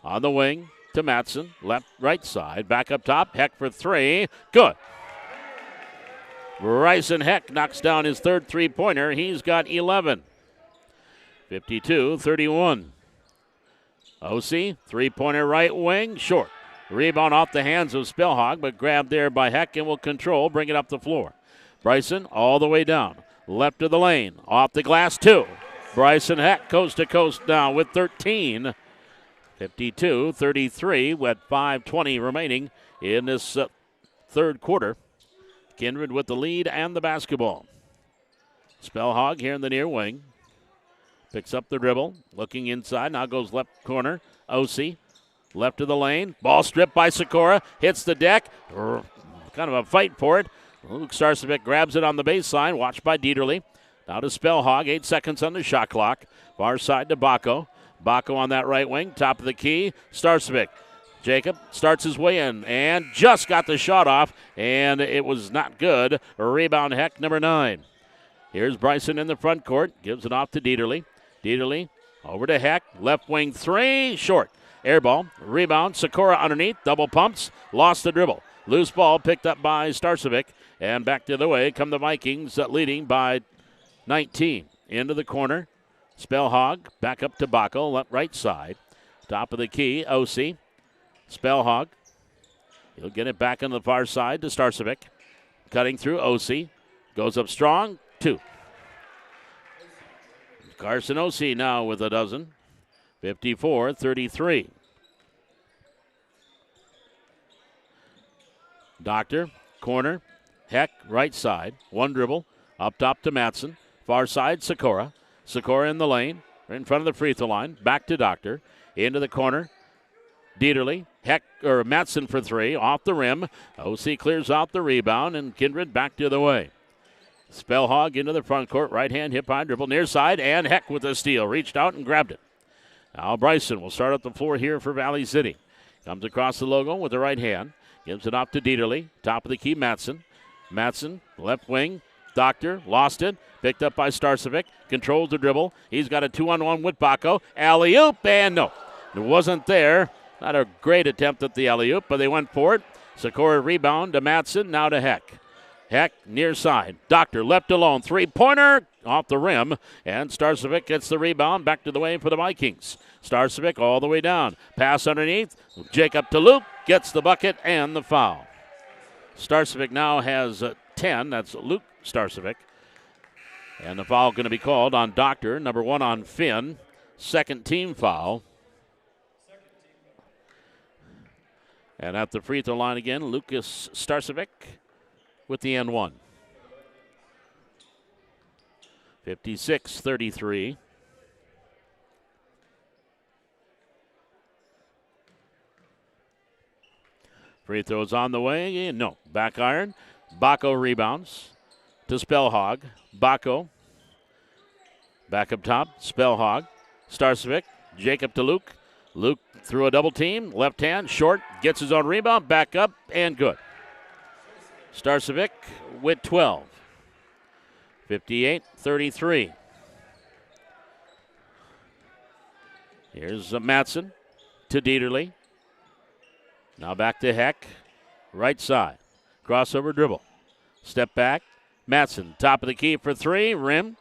on the wing to Matson. Right side, back up top. Heck for 3. Good. Bryson Heck knocks down his third three-pointer. He's got 11. 52-31. OC, three-pointer right wing, short. Rebound off the hands of Spellhog, but grabbed there by Heck and will control, bring it up the floor. Bryson all the way down. Left of the lane, off the glass 2. Bryson Heck coast to coast now with 13. 52-33 with 5:20 remaining in this third quarter. Kindred with the lead and the basketball. Spellhog here in the near wing. Picks up the dribble, looking inside, now goes left corner. OC. Left of the lane. Ball stripped by Sikora. Hits the deck. Kind of a fight for it. Luke Starcevic grabs it on the baseline. Watched by Dieterle. Now to Spellhog. 8 seconds on the shot clock. Far side to Baco. Baco on that right wing. Top of the key. Starcevic. Jacob starts his way in and just got the shot off. And it was not good. A rebound Heck, number 9. Here's Bryson in the front court. Gives it off to Dieterle. Dieterle over to Heck. Left wing 3. Short. Air ball, rebound, Sikora underneath, double pumps, lost the dribble. Loose ball picked up by Starcevic, and back the other way come the Vikings, leading by 19. Into the corner, Spellhog, back up to Baco, left right side. Top of the key, OC, Spellhog. He'll get it back on the far side to Starcevic. Cutting through OC, goes up strong, 2. Carson OC now with a dozen. 54-33. Doctor, corner, Heck, right side. One dribble, up top to Matson. Far side, Sikora. Sikora in the lane, in front of the free throw line. Back to Doctor. Into the corner. Dieterle, Heck, or Matson for 3, off the rim. OC clears out the rebound, and Kindred back the other way. Spellhog into the front court, right hand hip high dribble near side, and Heck with a steal. Reached out and grabbed it. Now Bryson will start up the floor here for Valley City. Comes across the logo with the right hand. Gives it off to Dieterle. Top of the key, Matson. Matson, left wing. Doctor, lost it. Picked up by Starcevic. Controls the dribble. He's got a 2-on-1 with Baco. Alley-oop, and no. It wasn't there. Not a great attempt at the alley-oop, but they went for it. Sikora rebound to Matson, now to Heck. Heck, near side. Doctor left alone. Three-pointer off the rim. And Starcevic gets the rebound back to the way for the Vikings. Starcevic all the way down. Pass underneath. Jacob to Luke. Gets the bucket and the foul. Starcevic now has 10. That's Luke Starcevic. And the foul going to be called on Doctor. Number 1 on Finn. Second team foul. And at the free throw line again, Lucas Starcevic with the N1. 56-33. Free throws on the way. No. Back iron. Baco rebounds to Spellhog. Baco. Back up top. Spellhog. Starcevic. Jacob to Luke. Luke through a double team. Left hand, short. Gets his own rebound. Back up and good. Starcevic with 12. 58-33. Here's Matson to Dieterle. Now back to Heck. Right side. Crossover dribble. Step back. Matson, top of the key for three. Rim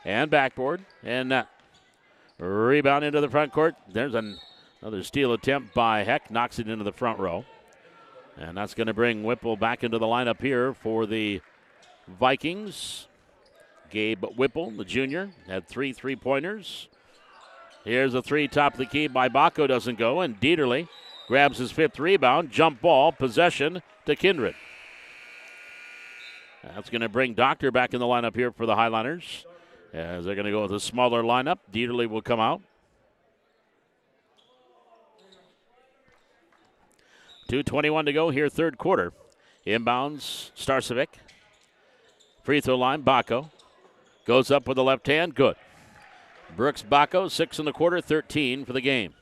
and backboard. And rebound into the front court. There's another steal attempt by Heck. Knocks it into the front row. And that's going to bring Whipple back into the lineup here for the Vikings. Gabe Whipple, the junior, had 3 3-pointers. Here's a three, top of the key by Bacco, doesn't go. And Dieterle grabs his 5th rebound. Jump ball, possession to Kindred. That's going to bring Doctor back in the lineup here for the Highliners. As they're going to go with a smaller lineup. Dieterle will come out. 2:21 to go here, third quarter. Inbounds, Starcevic. Free throw line, Bacco. Goes up with the left hand, good. Brooks Bacco, 6 in the quarter, 13 for the game.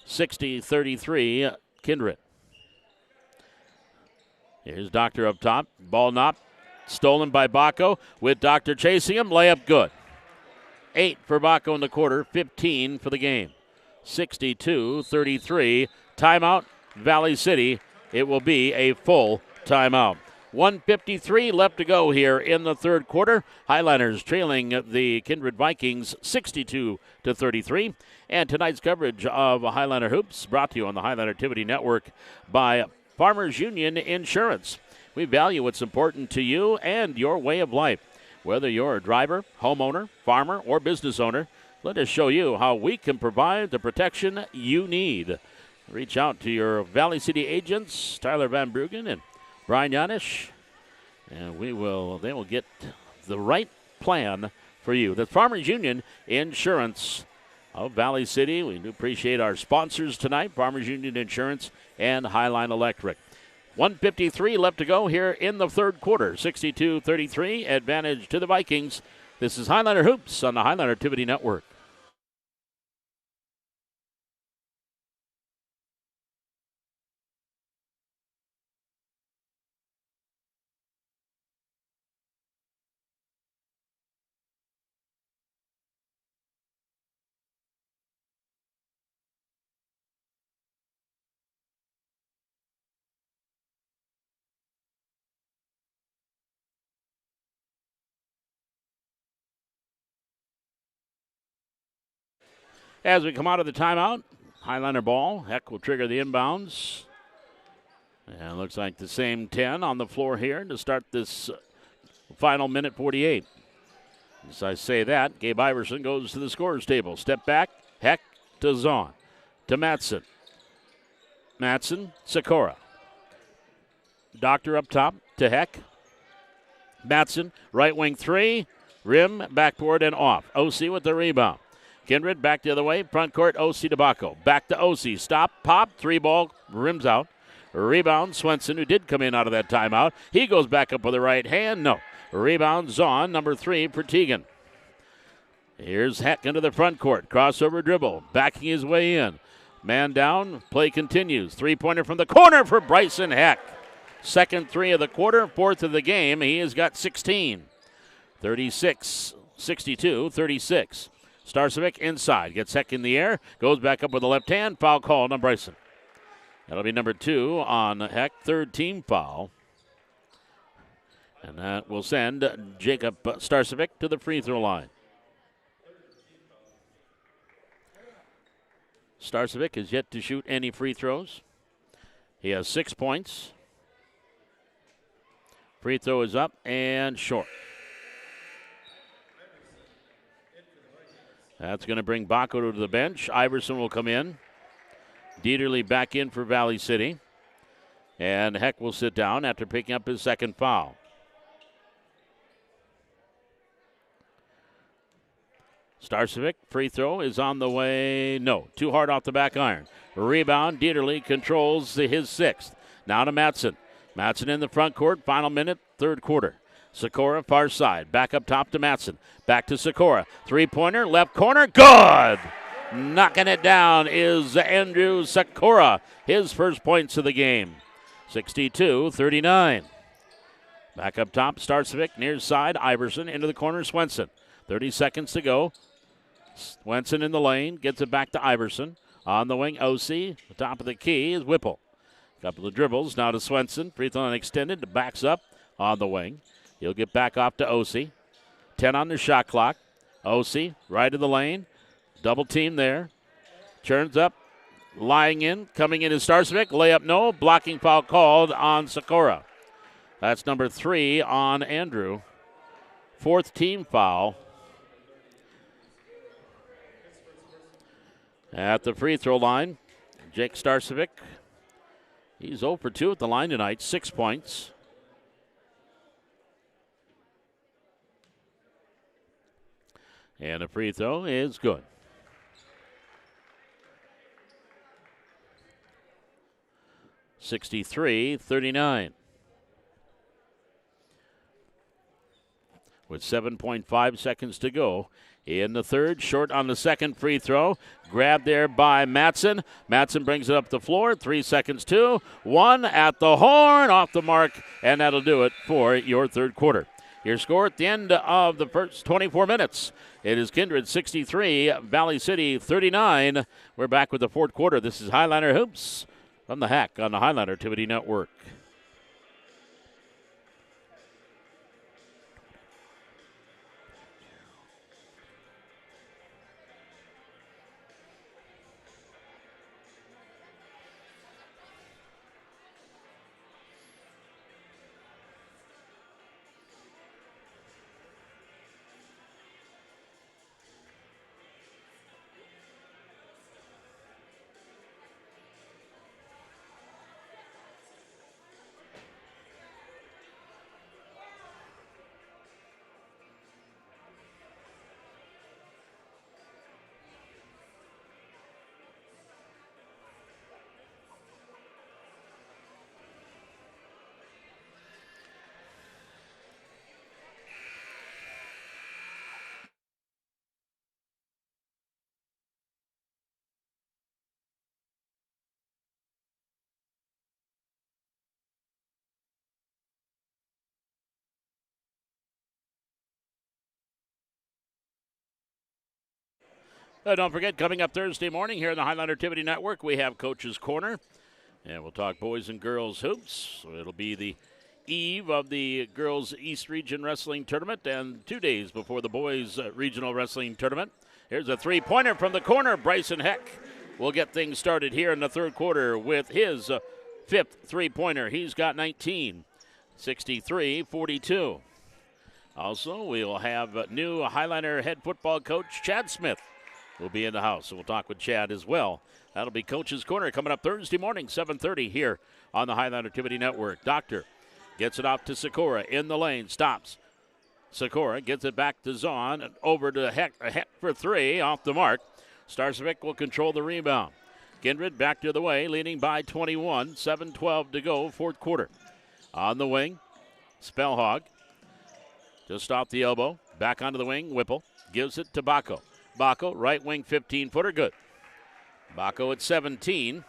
60-33, Kindred. Here's Doctor up top. Ball knocked, stolen by Bacco with Doctor chasing him. Layup good. 8 for Bacco in the quarter, 15 for the game. 62-33. Timeout, Valley City. It will be a full timeout. 1:53 left to go here in the third quarter. Highliners trailing the Kindred Vikings 62-33. And tonight's coverage of Highliner Hoops brought to you on the Highliner Activity Network by Farmers Union Insurance. We value what's important to you and your way of life. Whether you're a driver, homeowner, farmer, or business owner, let us show you how we can provide the protection you need. Reach out to your Valley City agents, Tyler Van Bruggen and Brian Yanish, and they will get the right plan for you. The Farmers Union Insurance of Valley City. We do appreciate our sponsors tonight, Farmers Union Insurance and Highline Electric. 1:53 left to go here in the third quarter. 62-33, advantage to the Vikings. This is Highliner Hoops on the Highliner Activity Network. As we come out of the timeout, Highliner ball. Heck will trigger the inbounds. And it looks like the same 10 on the floor here to start this final minute 48. As I say that, Gabe Iverson goes to the scorer's table. Step back, Heck to Zahn. To Matson. Matson, Sikora. Doctor up top to Heck. Matson, right wing three. Rim, backboard, and off. OC with the rebound. Kindred back the other way. Front court, OC to Bacco. Back to OC. Stop, pop, 3-ball, rims out. Rebound, Swenson, who did come in out of that timeout. He goes back up with the right hand. No. Rebound, Zahn, number 3 for Teagan. Here's Heck into the front court. Crossover dribble. Backing his way in. Man down. Play continues. 3-pointer from the corner for Bryson Heck. Second 3 of the quarter. 4th of the game. He has got 16. 62-36. Starcevic inside. Gets Heck in the air. Goes back up with the left hand. Foul called on Bryson. That'll be number 2 on Heck. 3rd team foul. And that will send Jacob Starcevic to the free throw line. Starcevic is yet to shoot any free throws. He has 6 points. Free throw is up and short. That's going to bring Bacco to the bench. Iverson will come in. Dieterle back in for Valley City. And Heck will sit down after picking up his second foul. Starcevic, free throw is on the way. No, too hard off the back iron. Rebound, Dieterle controls his 6th. Now to Matson. Matson in the front court, final minute, third quarter. Sikora, far side. Back up top to Matson. Back to Sikora. 3-pointer, left corner, good! Knocking it down is Andrew Sakura. His first points of the game. 62-39. Back up top, Starcevic, near side, Iverson into the corner, Swenson. 30 seconds to go. Swenson in the lane, gets it back to Iverson. On the wing, OC. The top of the key is Whipple. Couple of dribbles, now to Swenson. Free throw line extended, backs up on the wing. He'll get back off to OC. 10 on the shot clock. OC, right of the lane. Double team there. Turns up, lying in, coming in is Starcevic. Layup no, blocking foul called on Sakura. That's number 3 on Andrew. 4th team foul. At the free throw line, Jake Starcevic. He's 0 for 2 at the line tonight, 6 points. And a free throw is good. 63-39. With 7.5 seconds to go in the third. Short on the second free throw. Grabbed there by Matson. Matson brings it up the floor. 3 seconds to 1 at the horn. Off the mark, and that'll do it for your third quarter. Your score at the end of the first 24 minutes. It is Kindred 63, Valley City 39. We're back with the fourth quarter. This is Highliner Hoops from the Hack on the Highliner Activity Network. Don't forget, coming up Thursday morning here on the Highliner Activity Network, we have Coach's Corner. And we'll talk boys and girls hoops. So it'll be the eve of the girls East Region Wrestling Tournament and 2 days before the boys Regional Wrestling Tournament. Here's a three-pointer from the corner. Bryson Heck will get things started here in the third quarter with his fifth three-pointer. He's got 19, 63-42. Also, we'll have new Highliner head football coach Chad Smith will be in the house, so we'll talk with Chad as well. That'll be Coach's Corner coming up Thursday morning, 7:30 here on the Highliner Activity Network. Doctor gets it off to Sakura in the lane, stops. Sakura gets it back to Zahn, and over to Heck for three, off the mark. Starcevic will control the rebound. Kindred back to the way, leading by 21, 7:12 to go, fourth quarter. On the wing, Spellhog, just off the elbow, back onto the wing, Whipple, gives it to Bacco. Bacco, right wing 15-footer, good. Bacco at 17.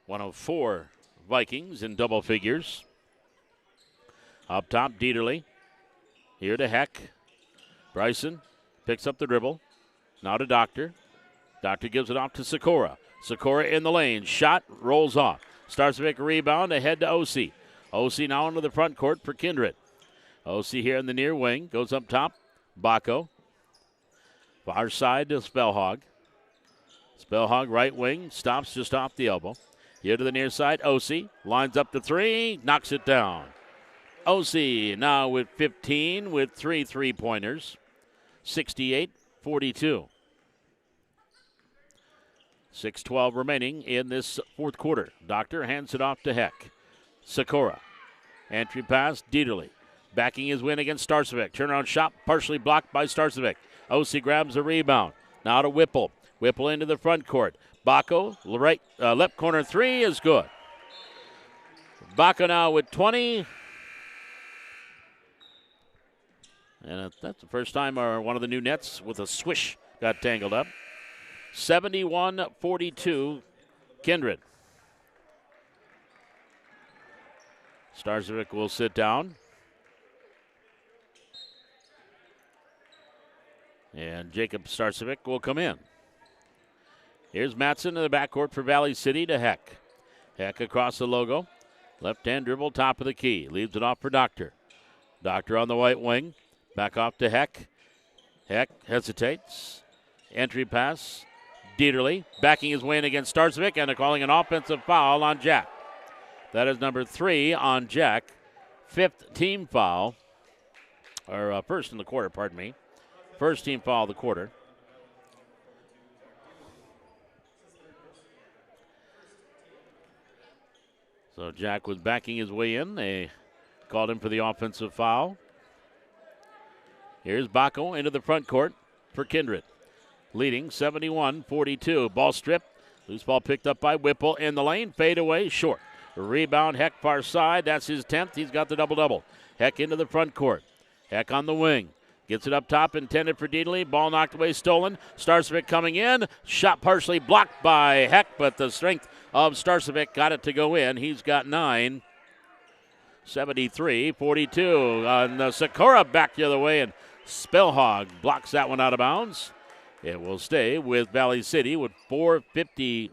104 Vikings in double figures. Up top, Dieterle. Here to Heck. Bryson picks up the dribble. Now to Doctor. Doctor gives it off to Sakura. Sakura in the lane. Shot, rolls off. Starcevic rebound, ahead to OC. OC now into the front court for Kindred. OC here in the near wing. Goes up top. Bacco. Far side to Spellhog. Spellhog right wing. Stops just off the elbow. Here to the near side. OC lines up the three. Knocks it down. OC now with 15 with three three-pointers. 68-42. 6:12 remaining in this fourth quarter. Doctor hands it off to Heck. Sakura. Entry pass, Dieterle. Backing his win against Starcevic. Turnaround shot partially blocked by Starcevic. OC grabs the rebound. Now to Whipple. Whipple into the front court. Bacco, right, left corner three is good. Bacco now with 20. And that's the first time one of the new nets with a swish got tangled up. 71-42, Kindred. Starcevic will sit down. And Jacob Starcevic will come in. Here's Matson in the backcourt for Valley City to Heck. Heck across the logo. Left-hand dribble, top of the key. Leaves it off for Doctor. Doctor on the right wing. Back off to Heck. Heck hesitates. Entry pass. Dieterle backing his way in against Starcevic and calling an offensive foul on Jack. That is number 3 on Jack. 5th team foul. Or first in the quarter, pardon me. First team foul of the quarter. So Jack was backing his way in. They called him for the offensive foul. Here's Baco into the front court for Kindred. Leading 71-42. Ball stripped. Loose ball picked up by Whipple in the lane. Fade away, short. Rebound, Heck far side. That's his 10th. He's got the double-double. Heck into the front court. Heck on the wing. Gets it up top, intended for Dieterle. Ball knocked away, stolen. Starcevic coming in. Shot partially blocked by Heck, but the strength of Starcevic got it to go in. He's got 9. 73-42. And Sikora back the other way, and Spellhog blocks that one out of bounds. It will stay with Valley City with 4:50.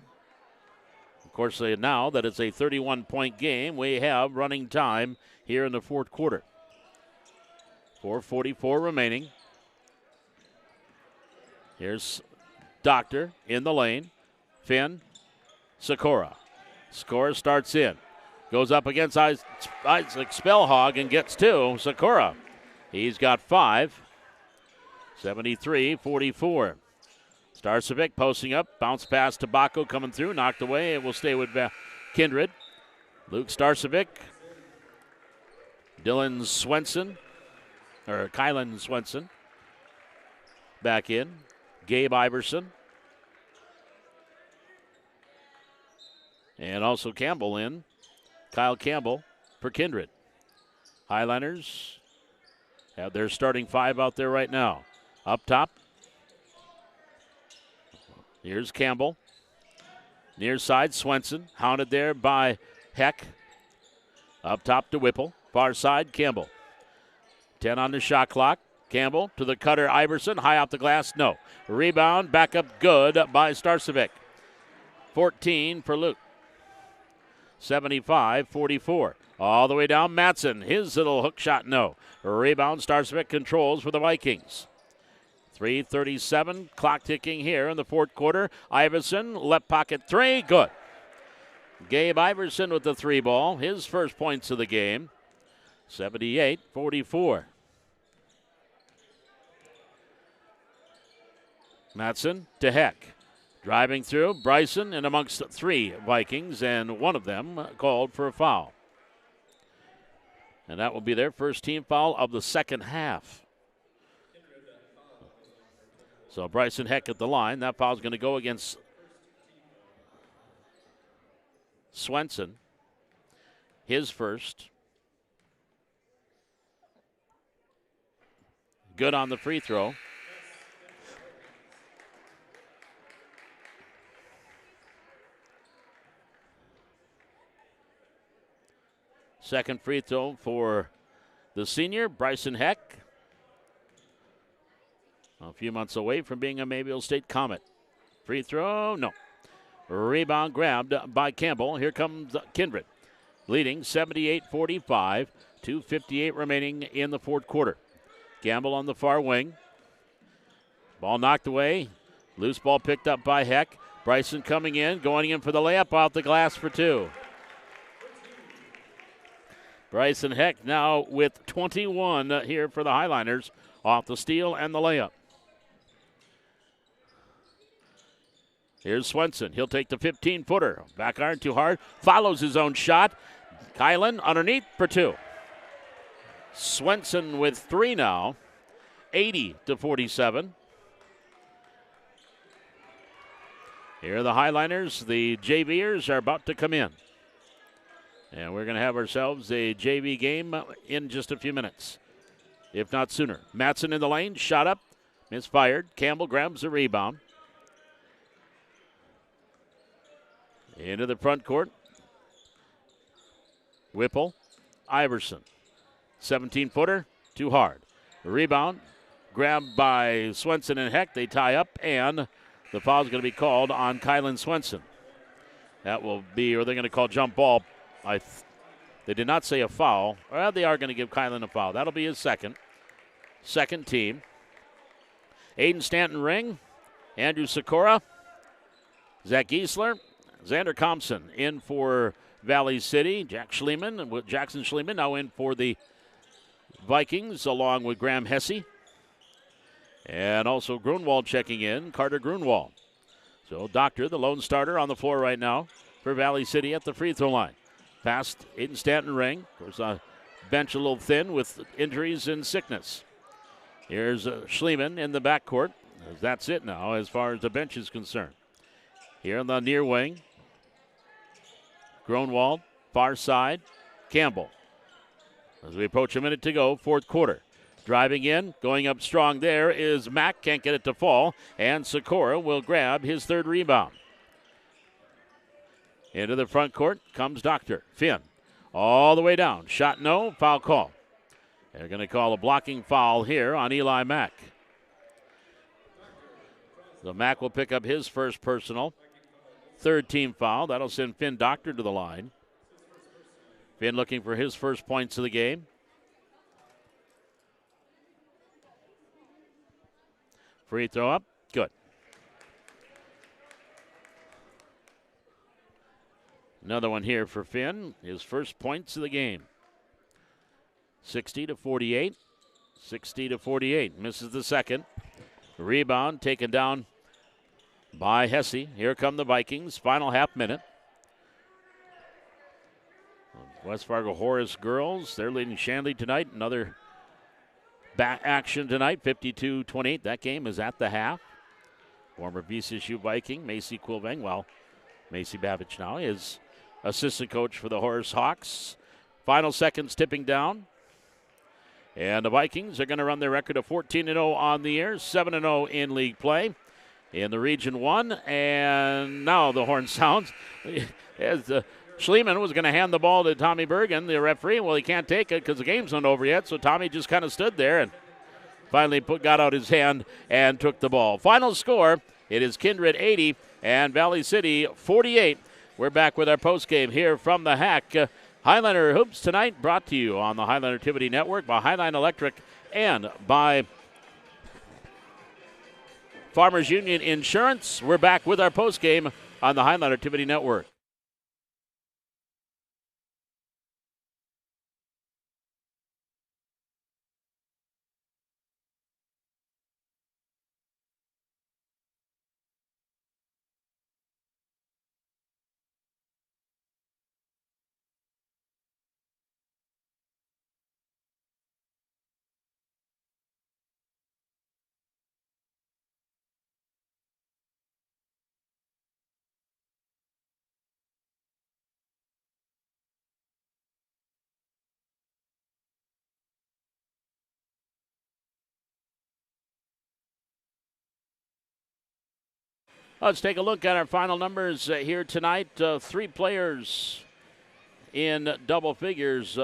Of course, now that it's a 31-point game, we have running time here in the fourth quarter. 4:44 remaining. Here's Doctor in the lane. Finn, Sikora. Sikora starts in. Goes up against Isaac Spellhog and gets 2. Sikora. He's got 5. 73-44. Starcevic posting up. Bounce pass to Baco coming through. Knocked away. It will stay with Kindred. Luke Starcevic. Kylan Swenson. Back in. Gabe Iverson. And also Campbell in. Kyle Campbell for Kindred. Highliners have their starting 5 out there right now. Up top. Here's Campbell. Near side, Swenson. Hounded there by Heck. Up top to Whipple. Far side, Campbell. 10 on the shot clock. Campbell to the cutter, Iverson. High off the glass, no. Rebound, back up good by Starcevic. 14 for Luke. 75-44. All the way down, Matson. His little hook shot, no. Rebound, Starcevic controls for the Vikings. 3:37, clock ticking here in the fourth quarter. Iverson, left pocket 3, good. Gabe Iverson with the 3 ball, his first points of the game. 78-44. Matson to Heck. Driving through, Bryson and amongst 3 Vikings, and one of them called for a foul. And that will be their first team foul of the second half. So Bryson Heck at the line. That foul is going to go against Swenson. His first. Good on the free throw. Second free throw for the senior, Bryson Heck. A few months away from being a Mayville State Comet. Free throw, no. Rebound grabbed by Campbell. Here comes Kindred, leading 78-45. 2:58 remaining in the fourth quarter. Campbell on the far wing. Ball knocked away. Loose ball picked up by Heck. Bryson coming in, going in for the layup off the glass for 2. Bryson Heck now with 21 here for the Highliners off the steal and the layup. Here's Swenson. He'll take the 15-footer. Back iron too hard. Follows his own shot. Kylan underneath for 2. Swenson with 3 now. 80-47. Here are the Highliners. The JVers are about to come in. And we're going to have ourselves a JV game in just a few minutes. if not sooner. Matson in the lane, shot up, misfired. Campbell grabs the rebound. Into the front court. Whipple, Iverson. 17-footer, too hard. Rebound, grabbed by Swenson and Heck. They tie up, and the foul is going to be called on Kylan Swenson. That will be, or they're going to call jump ball. They did not say a foul. Well, they are going to give Kylan a foul. That'll be his second team. Aiden Stanton Ring, Andrew Sikora, Zach Giesler, Xander Thompson in for Valley City. Jackson Schliemann now in for the Vikings, along with Graham Hesse. And also Grunwald checking in, Carter Grunwald. So Doctor, the lone starter, on the floor right now for Valley City at the free throw line. Past Aiden Stanton Ring. Of course, bench a little thin with injuries and sickness. Here's Schliemann in the backcourt. That's it now as far as the bench is concerned. Here on the near wing, Grunwald, far side, Campbell. As we approach a minute to go, fourth quarter. Driving in, going up strong there is Mack. Can't get it to fall. And Sikora will grab his third rebound. Into the front court comes Doctor. Finn all the way down. Shot no, foul call. They're going to call a blocking foul here on Eli Mack. So Mack will pick up his first personal. Third team foul. That'll send Finn Doctor to the line. Finn looking for his first points of the game. Free throw up. Good. Another one here for Finn. His first points of the game. 60-48. 60-48. Misses the second. Rebound taken down by Hesse. Here come the Vikings. Final half minute. West Fargo Horace girls, they're leading Shanley tonight. Another back action tonight, 52-28. That game is at the half. Former VCSU Viking, Macy Quilveng. Well, Macy Babich now is assistant coach for the Horace Hawks. Final seconds tipping down. And the Vikings are going to run their record of 14-0 on the year, 7-0 in league play in the Region 1. And now the horn sounds as Schliemann was going to hand the ball to Tommy Bergen, the referee. Well, he can't take it because the game's not over yet, so Tommy just kind of stood there and finally got out his hand and took the ball. Final score, it is Kindred 80 and Valley City 48. We're back with our postgame here from the Hack. Highliner Hoops tonight brought to you on the Highline Activity Network by Highline Electric and by Farmers Union Insurance. We're back with our postgame on the Highline Activity Network. Let's take a look at our final numbers here tonight. 4 players in double figures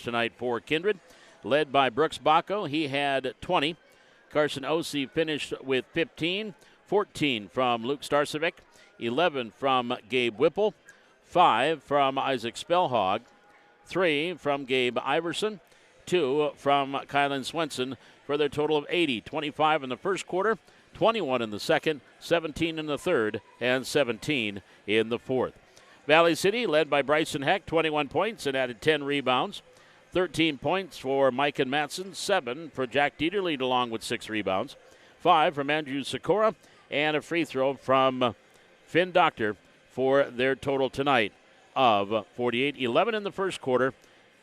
tonight for Kindred, led by Brooks Bacco. He had 20. Carson Osee finished with 15. 14 from Luke Starcevic. 11 from Gabe Whipple. 5 from Isaac Spellhog. 3 from Gabe Iverson. 2 from Kylan Swenson for their total of 80. 25 in the first quarter. 21 in the second, 17 in the third, and 17 in the fourth. Valley City led by Bryson Heck, 21 points and added 10 rebounds. 13 points for Mike and Matson, 7 for Jack Dieterlead along with 6 rebounds. 5 from Andrew Sikora, and a free throw from Finn Doctor for their total tonight of 48. 11 in the first quarter,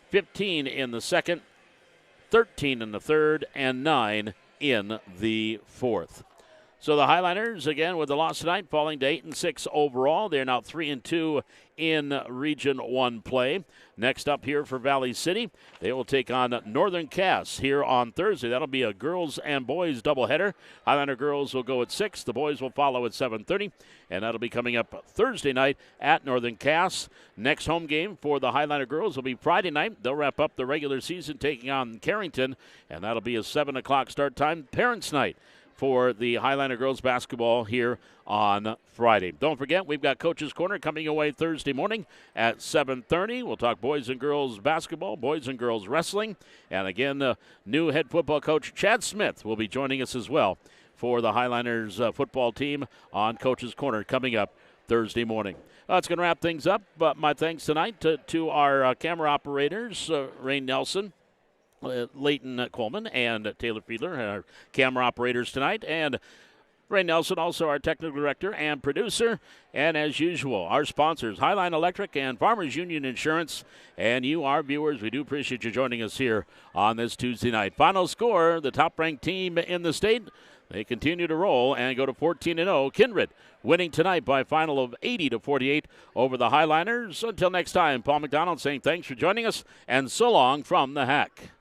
15 in the second, 13 in the third, and 9 in the fourth. So the Highliners, again, with the loss tonight, falling to 8-6 overall. They're now 3-2 in Region 1 play. Next up here for Valley City, they will take on Northern Cass here on Thursday. That'll be a girls and boys doubleheader. Highliner girls will go at 6. The boys will follow at 7:30, and that'll be coming up Thursday night at Northern Cass. Next home game for the Highliner girls will be Friday night. They'll wrap up the regular season taking on Carrington, and that'll be a 7 o'clock start time. Parents' night for the Highliner girls basketball here on Friday. Don't forget, we've got Coach's Corner coming away Thursday morning at 7:30. We'll talk boys and girls basketball, boys and girls wrestling. And again, new head football coach Chad Smith will be joining us as well for the Highliners football team on Coach's Corner coming up Thursday morning. That's going to wrap things up, but my thanks tonight to our camera operators, Rain Nelson, Leighton Coleman, and Taylor Fiedler, our camera operators tonight, and Ray Nelson, also our technical director and producer. And as usual, our sponsors, Highline Electric and Farmers Union Insurance. And you, our viewers, we do appreciate you joining us here on this Tuesday night. Final score, the top-ranked team in the state, they continue to roll and go to 14-0. Kindred winning tonight by a final of 80-48 over the Highliners. Until next time, Paul McDonald saying thanks for joining us, and so long from the Hack.